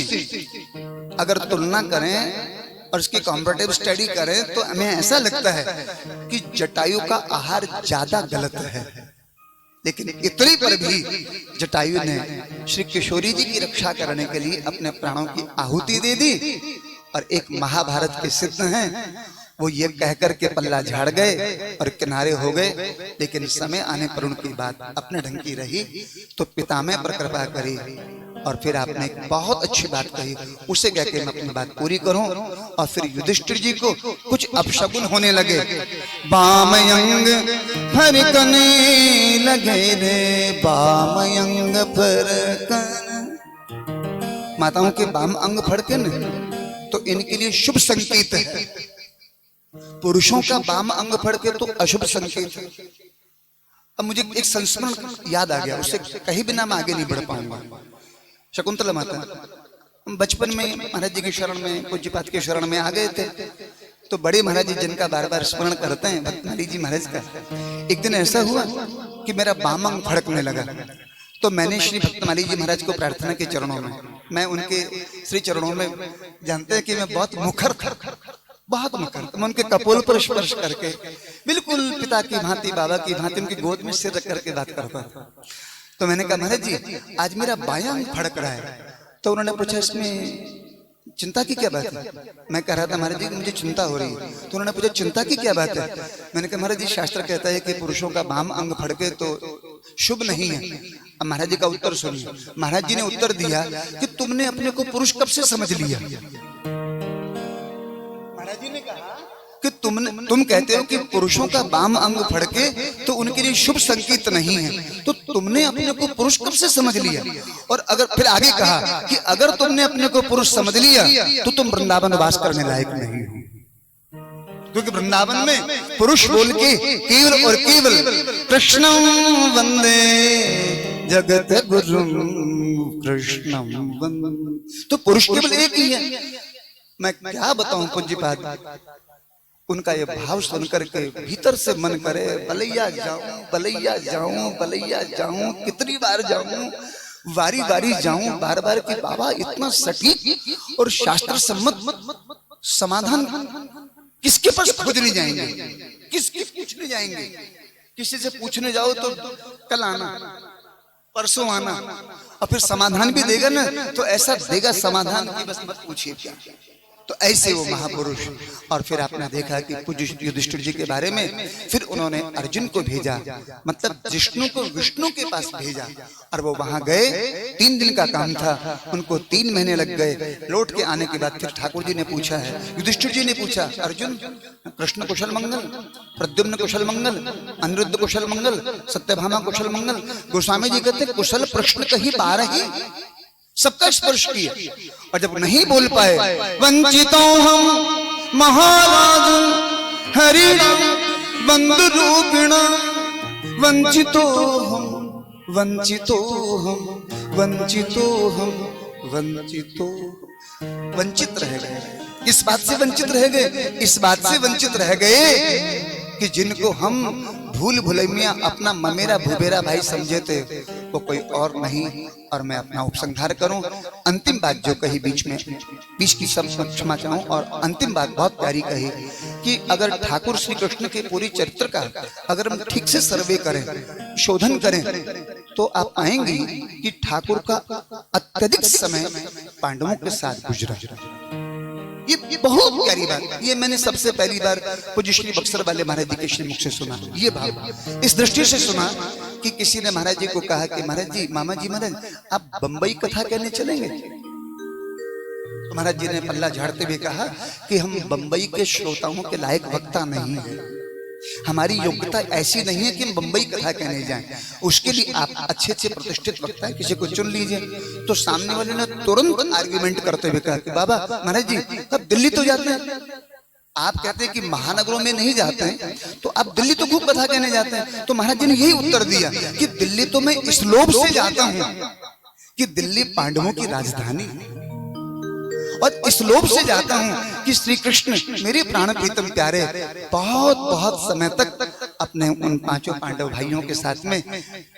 अगर तुलना करें और इसकी कॉम्पैरेटिव स्टडी करें तो हमें ऐसा लगता है कि जटायु का आहार ज्यादा गलत है। लेकिन इतने पर भी जटायु ने श्री किशोरी जी की रक्षा करने के लिए अपने प्राणों की आहुति दे दी। और एक महाभारत के सिद्ध हैं, वो ये कहकर के पल्ला झाड़ गए और किनारे हो गए। लेकिन समय आने पर उनकी बात अपने ढंग की रही तो पितामह पर कृपा करी। और फिर आपने एक बहुत अच्छी बात कही, उसे कह के मैं अपनी बात पूरी करूं। और फिर युधिष्ठिर जी को कुछ अपशकुन होने लगे, बामयंग फरकने लगे रे, बामयंग फरकन, माताओं के बाम अंग फड़के न तो इनके लिए शुभ संकेत है, पुरुषों का बाम अंग फड़के तो अशुभ संकेत है। अब मुझे एक संस्मरण याद आ गया, उससे कहीं बिना मैं आगे नहीं बढ़ पाऊंगा। शकुंतला माता, हम बचपन में महाराज जी के शरण में, पूज्यपाद के शरण में आ गए थे। तो बड़े महाराज जी जिनका बार बार स्मरण करते हैं भक्तमाली जी महाराज का, एक दिन ऐसा हुआ कि मेरा बाम अंग फड़कने लगा। तो मैंने श्री भक्तमाली जी महाराज को प्रार्थना के चरणों में, मैं उनके श्री चरणों में, जानते हैं कि मैं बहुत मुखर था, बहुत मुखर, तो मैं उनके कपोल पर स्पर्श करके बिल्कुल पिता की भांति, बाबा की भांति उनकी गोद में सिर रख करके बात करता था। तो मैंने कहा महाराज जी आज मेरा बायां अंग फड़क रहा है। तो उन्होंने पूछा इसमें चिंता की क्या बात है? मैं कह रहा था महाराज जी मुझे चिंता हो रही है। तो उन्होंने पूछा चिंता की क्या बात है? मैंने कहा महाराज जी शास्त्र कहता है कि पुरुषों का बाम अंग फड़के तो शुभ नहीं है। अब महाराज जी का उत्तर सुनिए। महाराज जी ने उत्तर दिया कि तुमने अपने को पुरुष कब से समझ लिया? महाराज जी ने कहा कि तुम कहते हो कि पुरुषों का बाम अंग फड़के तो उनके लिए शुभ संकेत नहीं है, तो तुमने अपने को पुरुष कब से समझ लिया? और अगर फिर आगे कहा कि अगर तुमने अपने को पुरुष समझ लिया तो तुम वृंदावन वास करने लायक नहीं हो, क्योंकि वृंदावन में पुरुष बोल के केवल और केवल कृष्णं वंदे जगत गुरुं कृष्णं वंदे, तो पुरुष केवल एक ही है। मैं क्या बताऊं पूज्यपाद, उनका ये भाव सुनकर के भीतर से मन करे बलैया जाऊं, बलैया जाऊं, बलैया जाऊं, कितनी बार जाऊं, वारी वारी जाऊं, बार बार कि बाबा इतना सटीक और शास्त्र सम्मत समाधान किसके पास खोजने जाएंगे, किसके पूछने जाएंगे? किसी से पूछने जाओ तो कल आना, परसों आना, और फिर समाधान भी देगा ना तो ऐसा देगा समाधान की बस मत पूछिए क्या। तो ऐसे वो महापुरुष। और फिर आपने देखा कि पूज्य युधिष्ठिर जी के बारे में फिर उन्होंने अर्जुन को भेजा, मतलब जिष्णु को विष्णु के पास भेजा, और वो वहां गए। 3 दिन का काम था, उनको 3 महीने लग गए। लौट के आने के बाद फिर ठाकुर जी ने पूछा है, युधिष्ठिर जी ने पूछा, अर्जुन कृष्ण कुशल मंगल, प्रद्युम्न कुशल मंगल, अनिरुद्ध कुशल मंगल, सत्यभामा कुशल मंगल। गोस्वामी जी कहते कुशल प्रश्न कहीं 12 ही सबका स्पर्श किया, और जब नहीं बोल पाए, वंचितों हम महाराज हरि बंधु रूपिण, वंचितो हम, वंचितो हम, वंचितो हम, वंचितो, वंचित रह गए। इस बात से वंचित रह गए, इस बात से वंचित रह गए कि जिनको हम भूल भुलैया अपना ममेरा भुबेरा भाई समझे थे वो कोई और नहीं। और मैं अपना उपसंहार करूं, अंतिम बात जो कही बीच की सब क्षमा चाहूं, और अंतिम बात बहुत प्यारी कही कि अगर ठाकुर श्री कृष्ण के पूरी चरित्र का अगर हम ठीक से सर्वे करें, शोधन करें, तो आप पाएंगे कि ठाकुर का अत्यधिक समय पांडवों के साथ गुजरा। ये बहुत प्यारी बात, ये मैंने सबसे पहली बार पूज्य श्री बक्सर वाले महाराज जी के श्री मुख से सुना। ये भाव इस दृष्टि से सुना कि किसी ने महाराज जी को कहा कि महाराज जी, मामा जी महाराज आप बंबई कथा कहने चलेंगे? तो महाराज जी ने पल्ला झाड़ते हुए कहा कि हम बंबई के श्रोताओं के लायक वक्ता नहीं है, हमारी योग्यता ऐसी नहीं है कि हम बंबई कथा कहने जाएं। उसके लिए आप अच्छे अच्छे प्रतिष्ठित वक्ता है किसी को चुन लीजिए। तो सामने वाले ने तुरंत आर्ग्यूमेंट करते हुए कहा कि बाबा महाराज जी अब दिल्ली तो जाते हैं, आप कहते हैं कि महानगरों में नहीं जाते हैं, तो आप दिल्ली तो खूब कथा कहने जाते हैं। तो महाराज जी ने यही उत्तर दिया कि दिल्ली तो मैं इस लोभ से जाता हूं कि दिल्ली पांडवों की राजधानी है, और इस लोभ से जाता हूं कि श्री कृष्ण मेरे प्राण प्रीतम प्यारे बहुत बहुत समय तक अपने उन 5 पांडव भाइयों के साथ में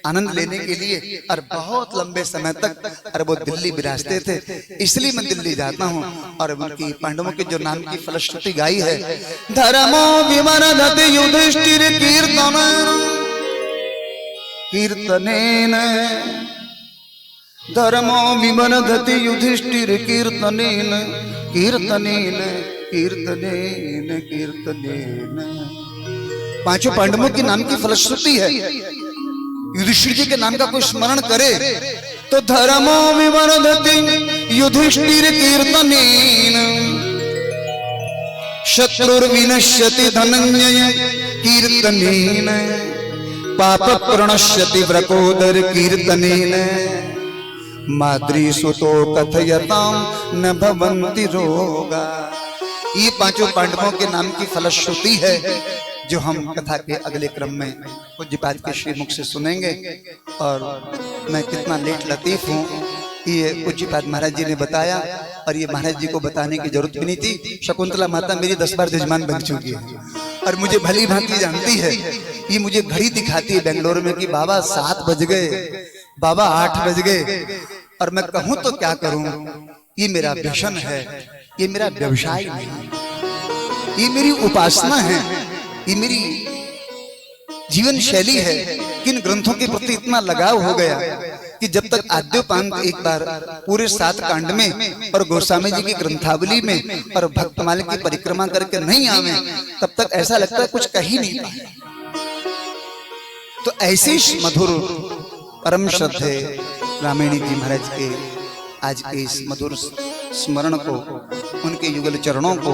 आनंद लेने के लिए, और बहुत लंबे समय तक और वो दिल्ली विराजते थे, इसलिए मैं दिल्ली जाता हूं। और उनकी पांडवों के जो नाम की फलश्रुति गाई है, धर्मो विमरदति युधिष्ठिर कीर्तनेन, धर्मो विमरदति युधिष्ठिर कीर्तनेन, कीर्तनेन, कीर्तनेन, कीर्तनेन। 5 पांडवों के नाम की फलश्रुति है। युधिष्ठिर जी के नाम का कोई स्मरण करे तो धर्मो विमरदति युधिष्ठिर कीर्तनेन, शत्रुर्विनश्यति धनंजय कीर्तनेन, पाप प्रणश्यति व्रकोदर कीर्तनेन, माद्री सुतो कथयताम न भवन्ति रोगा। ये 5 पांडवों के नाम की फलश्रुति है जो हम कथा के अगले क्रम में पूज्यपाद के श्री मुख से सुनेंगे। और मैं कितना लेट लतीफ हूँ ये पूज्यपाद महाराज जी ने बताया। और ये महाराज जी को बताने की जरूरत भी नहीं थी। शकुंतला माता मेरी 10 बार जजमान बन चुकी है और मुझे भली भांति जानती है। ये मुझे घड़ी दिखाती है बेंगलोर में कि बाबा 7 बज गए, बाबा 8 बज गए, और मैं कहूं तो क्या करूं। ये मेरा व्यसन है, ये मेरा व्यवसाय नहीं, ये मेरी उपासना है, ये मेरी जीवन शैली है। किन ग्रंथों के प्रति इतना लगाव हो गया कि जब तक आद्योपांत एक बार पूरे 7 कांड में और गोस्वामी जी की ग्रंथावली में और भक्तमाल की परिक्रमा करके नहीं आवे, तब तक ऐसा लगता है कुछ कही नहीं पाए। तो ऐसे मधुर परम श्रद्धे रामायणी जी महाराज के आज के इस मधुर स्मरण को, उनके युगल चरणों को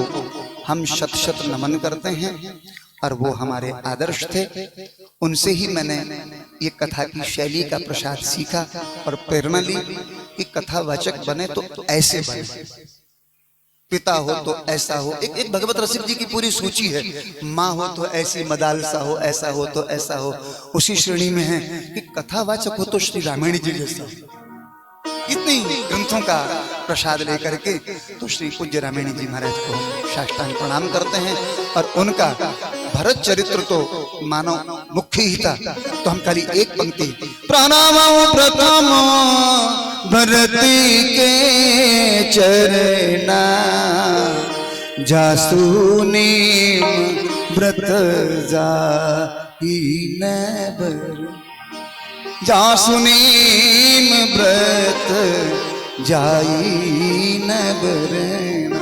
हम शत शत नमन करते हैं। और वो हमारे आदर्श थे, उनसे ही मैंने ये कथा की शैली का प्रसाद सीखा और प्रेरणा ली कि कथावाचक बने तो ऐसे बने, पिता हो तो ऐसा हो। एक भगवत रसिक जी की पूरी सूची है, माँ हो तो ऐसी, मदालसा हो, ऐसा हो तो ऐसा हो। उसी श्रेणी में है कि कथावाचक हो तो श्री रामायण जी जैसा। इतनी ग्रंथों का प्रसाद लेकर के तो श्री पूज्य रामायणी जी महाराज को साष्टांग प्रणाम करते हैं। और उनका भरत चरित्र तो मानो मुख्य ही था। तो हम खाली एक पंक्ति प्रणाम प्रथम भरती के चरना, जासुनी व्रत जाहि नबर, जासुनीम व्रत जाई नबरना,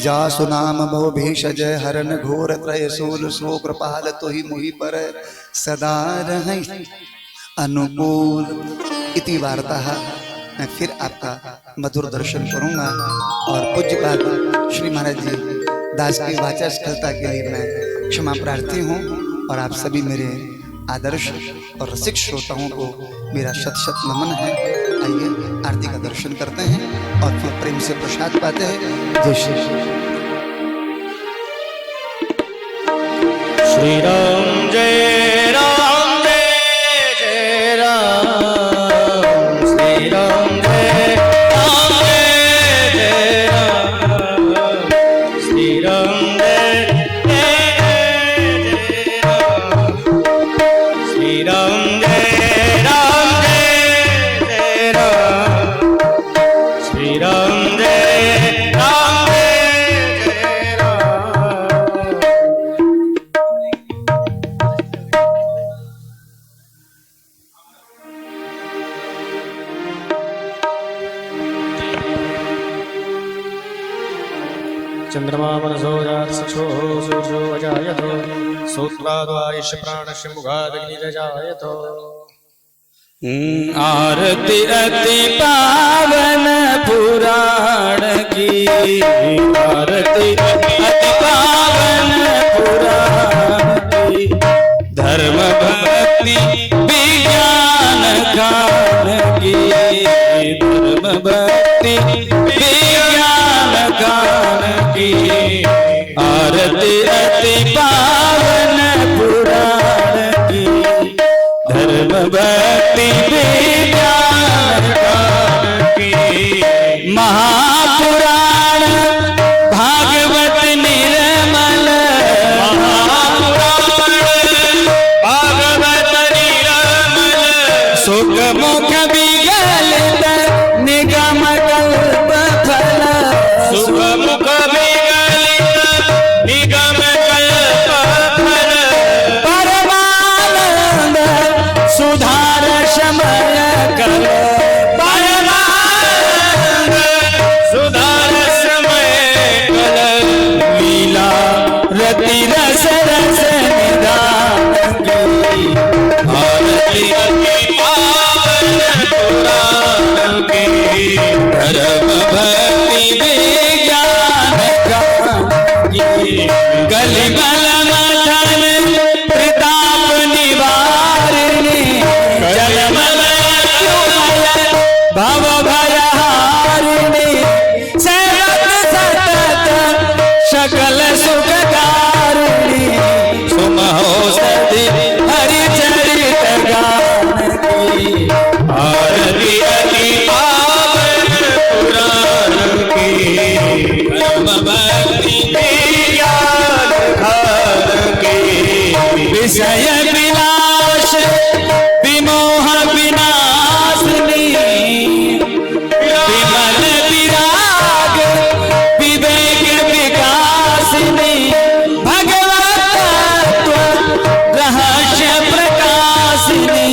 जासु नाम भव भेषज हरन घोर त्रय सूल, सो कृपाल तो ही मुहि पर सदा रह अनुकूल। इति वार्ता। मैं फिर आपका मधुर दर्शन करूंगा और पूज्यपाद श्री महाराज जी दास की वाचा स्खलता के लिए मैं क्षमा प्रार्थी हूँ। और आप सभी मेरे आदर्श और रसिक श्रोताओं को मेरा शत शत नमन है। आइए आरती का दर्शन करते हैं और फिर प्रेम से प्रसाद पाते हैं। जय श्री श्री राम जय राम जय जय राम, श्री राम जय राम जय जय राम, श्री राम जय जय राम, श्री राम जय राम जय जय राम, श्री राम जय राम जय जय राम। चंद्रमा मनसो जातसक्षो सूर्यो अजायतो, सूत्राद्वायुष्य प्राणस्य मुखादग्निरजायतो। आरती अति पावन पुराण की, आरती अति पावन पुराण की, धर्म भक्ति विज्ञान ज्ञान की, धर्म भक्ति विज्ञान ज्ञान की, आरती अति पावन पुराण की, धर्म भक्ति विज्ञान ज्ञान की। महापुराण भागवत निर्मल, महापुराण भागवत निर्मल, सुख मुख विगलित निगम कल्प फल, सुख मुख विगलित निगम कल्प फल, परमानंद सुधार समय कल, परमानंद सुधार समय कल, लीला रति रस रस निदान की, आरती अति पावन पुराण की, धर्म भक्ति विज्ञान ज्ञान की, गलिमल मथन प्रताप निवारिणी, जलमल भव भयहारिणी, सेवक सतत सकल सुखकारिणी, सुमहो सति हरि चरित गान की, आरती अति पावन पुराण विषय विलास विमोह विनाशिनी विमल विराग विवेक विकासिनी भगवत रहस्य प्रकाशिनी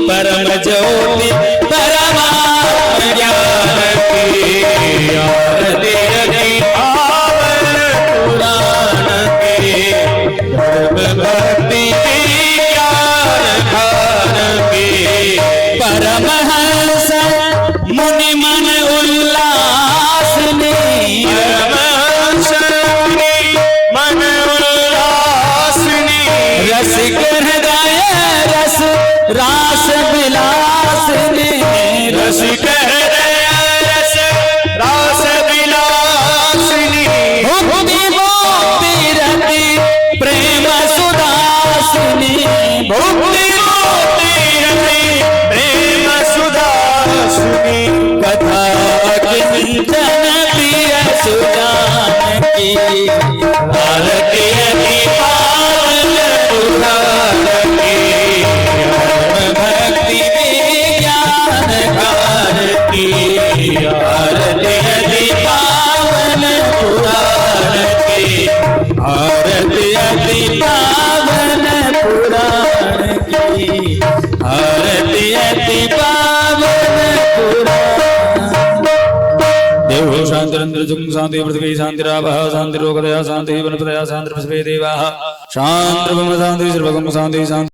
परम ज्योति परमात्म ज्ञान की आरती अति पावन पुराण की धर्म भक्ति की ज्ञान खान की परमहंस मुनि मन उल्लासिनी परमहंस मुनि मन उल्लासिनी रसिक हृदय रस रास विलासिनी रसिक हृदय रस रास विलासिनी भुक्ति मुक्ति रति प्रेम सुदासिनी भुक्ति मुक्ति रति प्रेम सुदासिनी कथा किंचन प्रिय सुजान की आरती अति पावन पुराण की भक्ति विज्ञान कार की आरती अति पावन पुराण की आरती अति पावन पुराण की आरती अति पावन पुराण देव शांतिरंद्र जुम शांति पृथ्वी शांतिरावः शांतिरोगदया शांति वनपदया शांति पृथ्वी देवाः शांति ब्रह्म शांति सर्वगम शांति शांति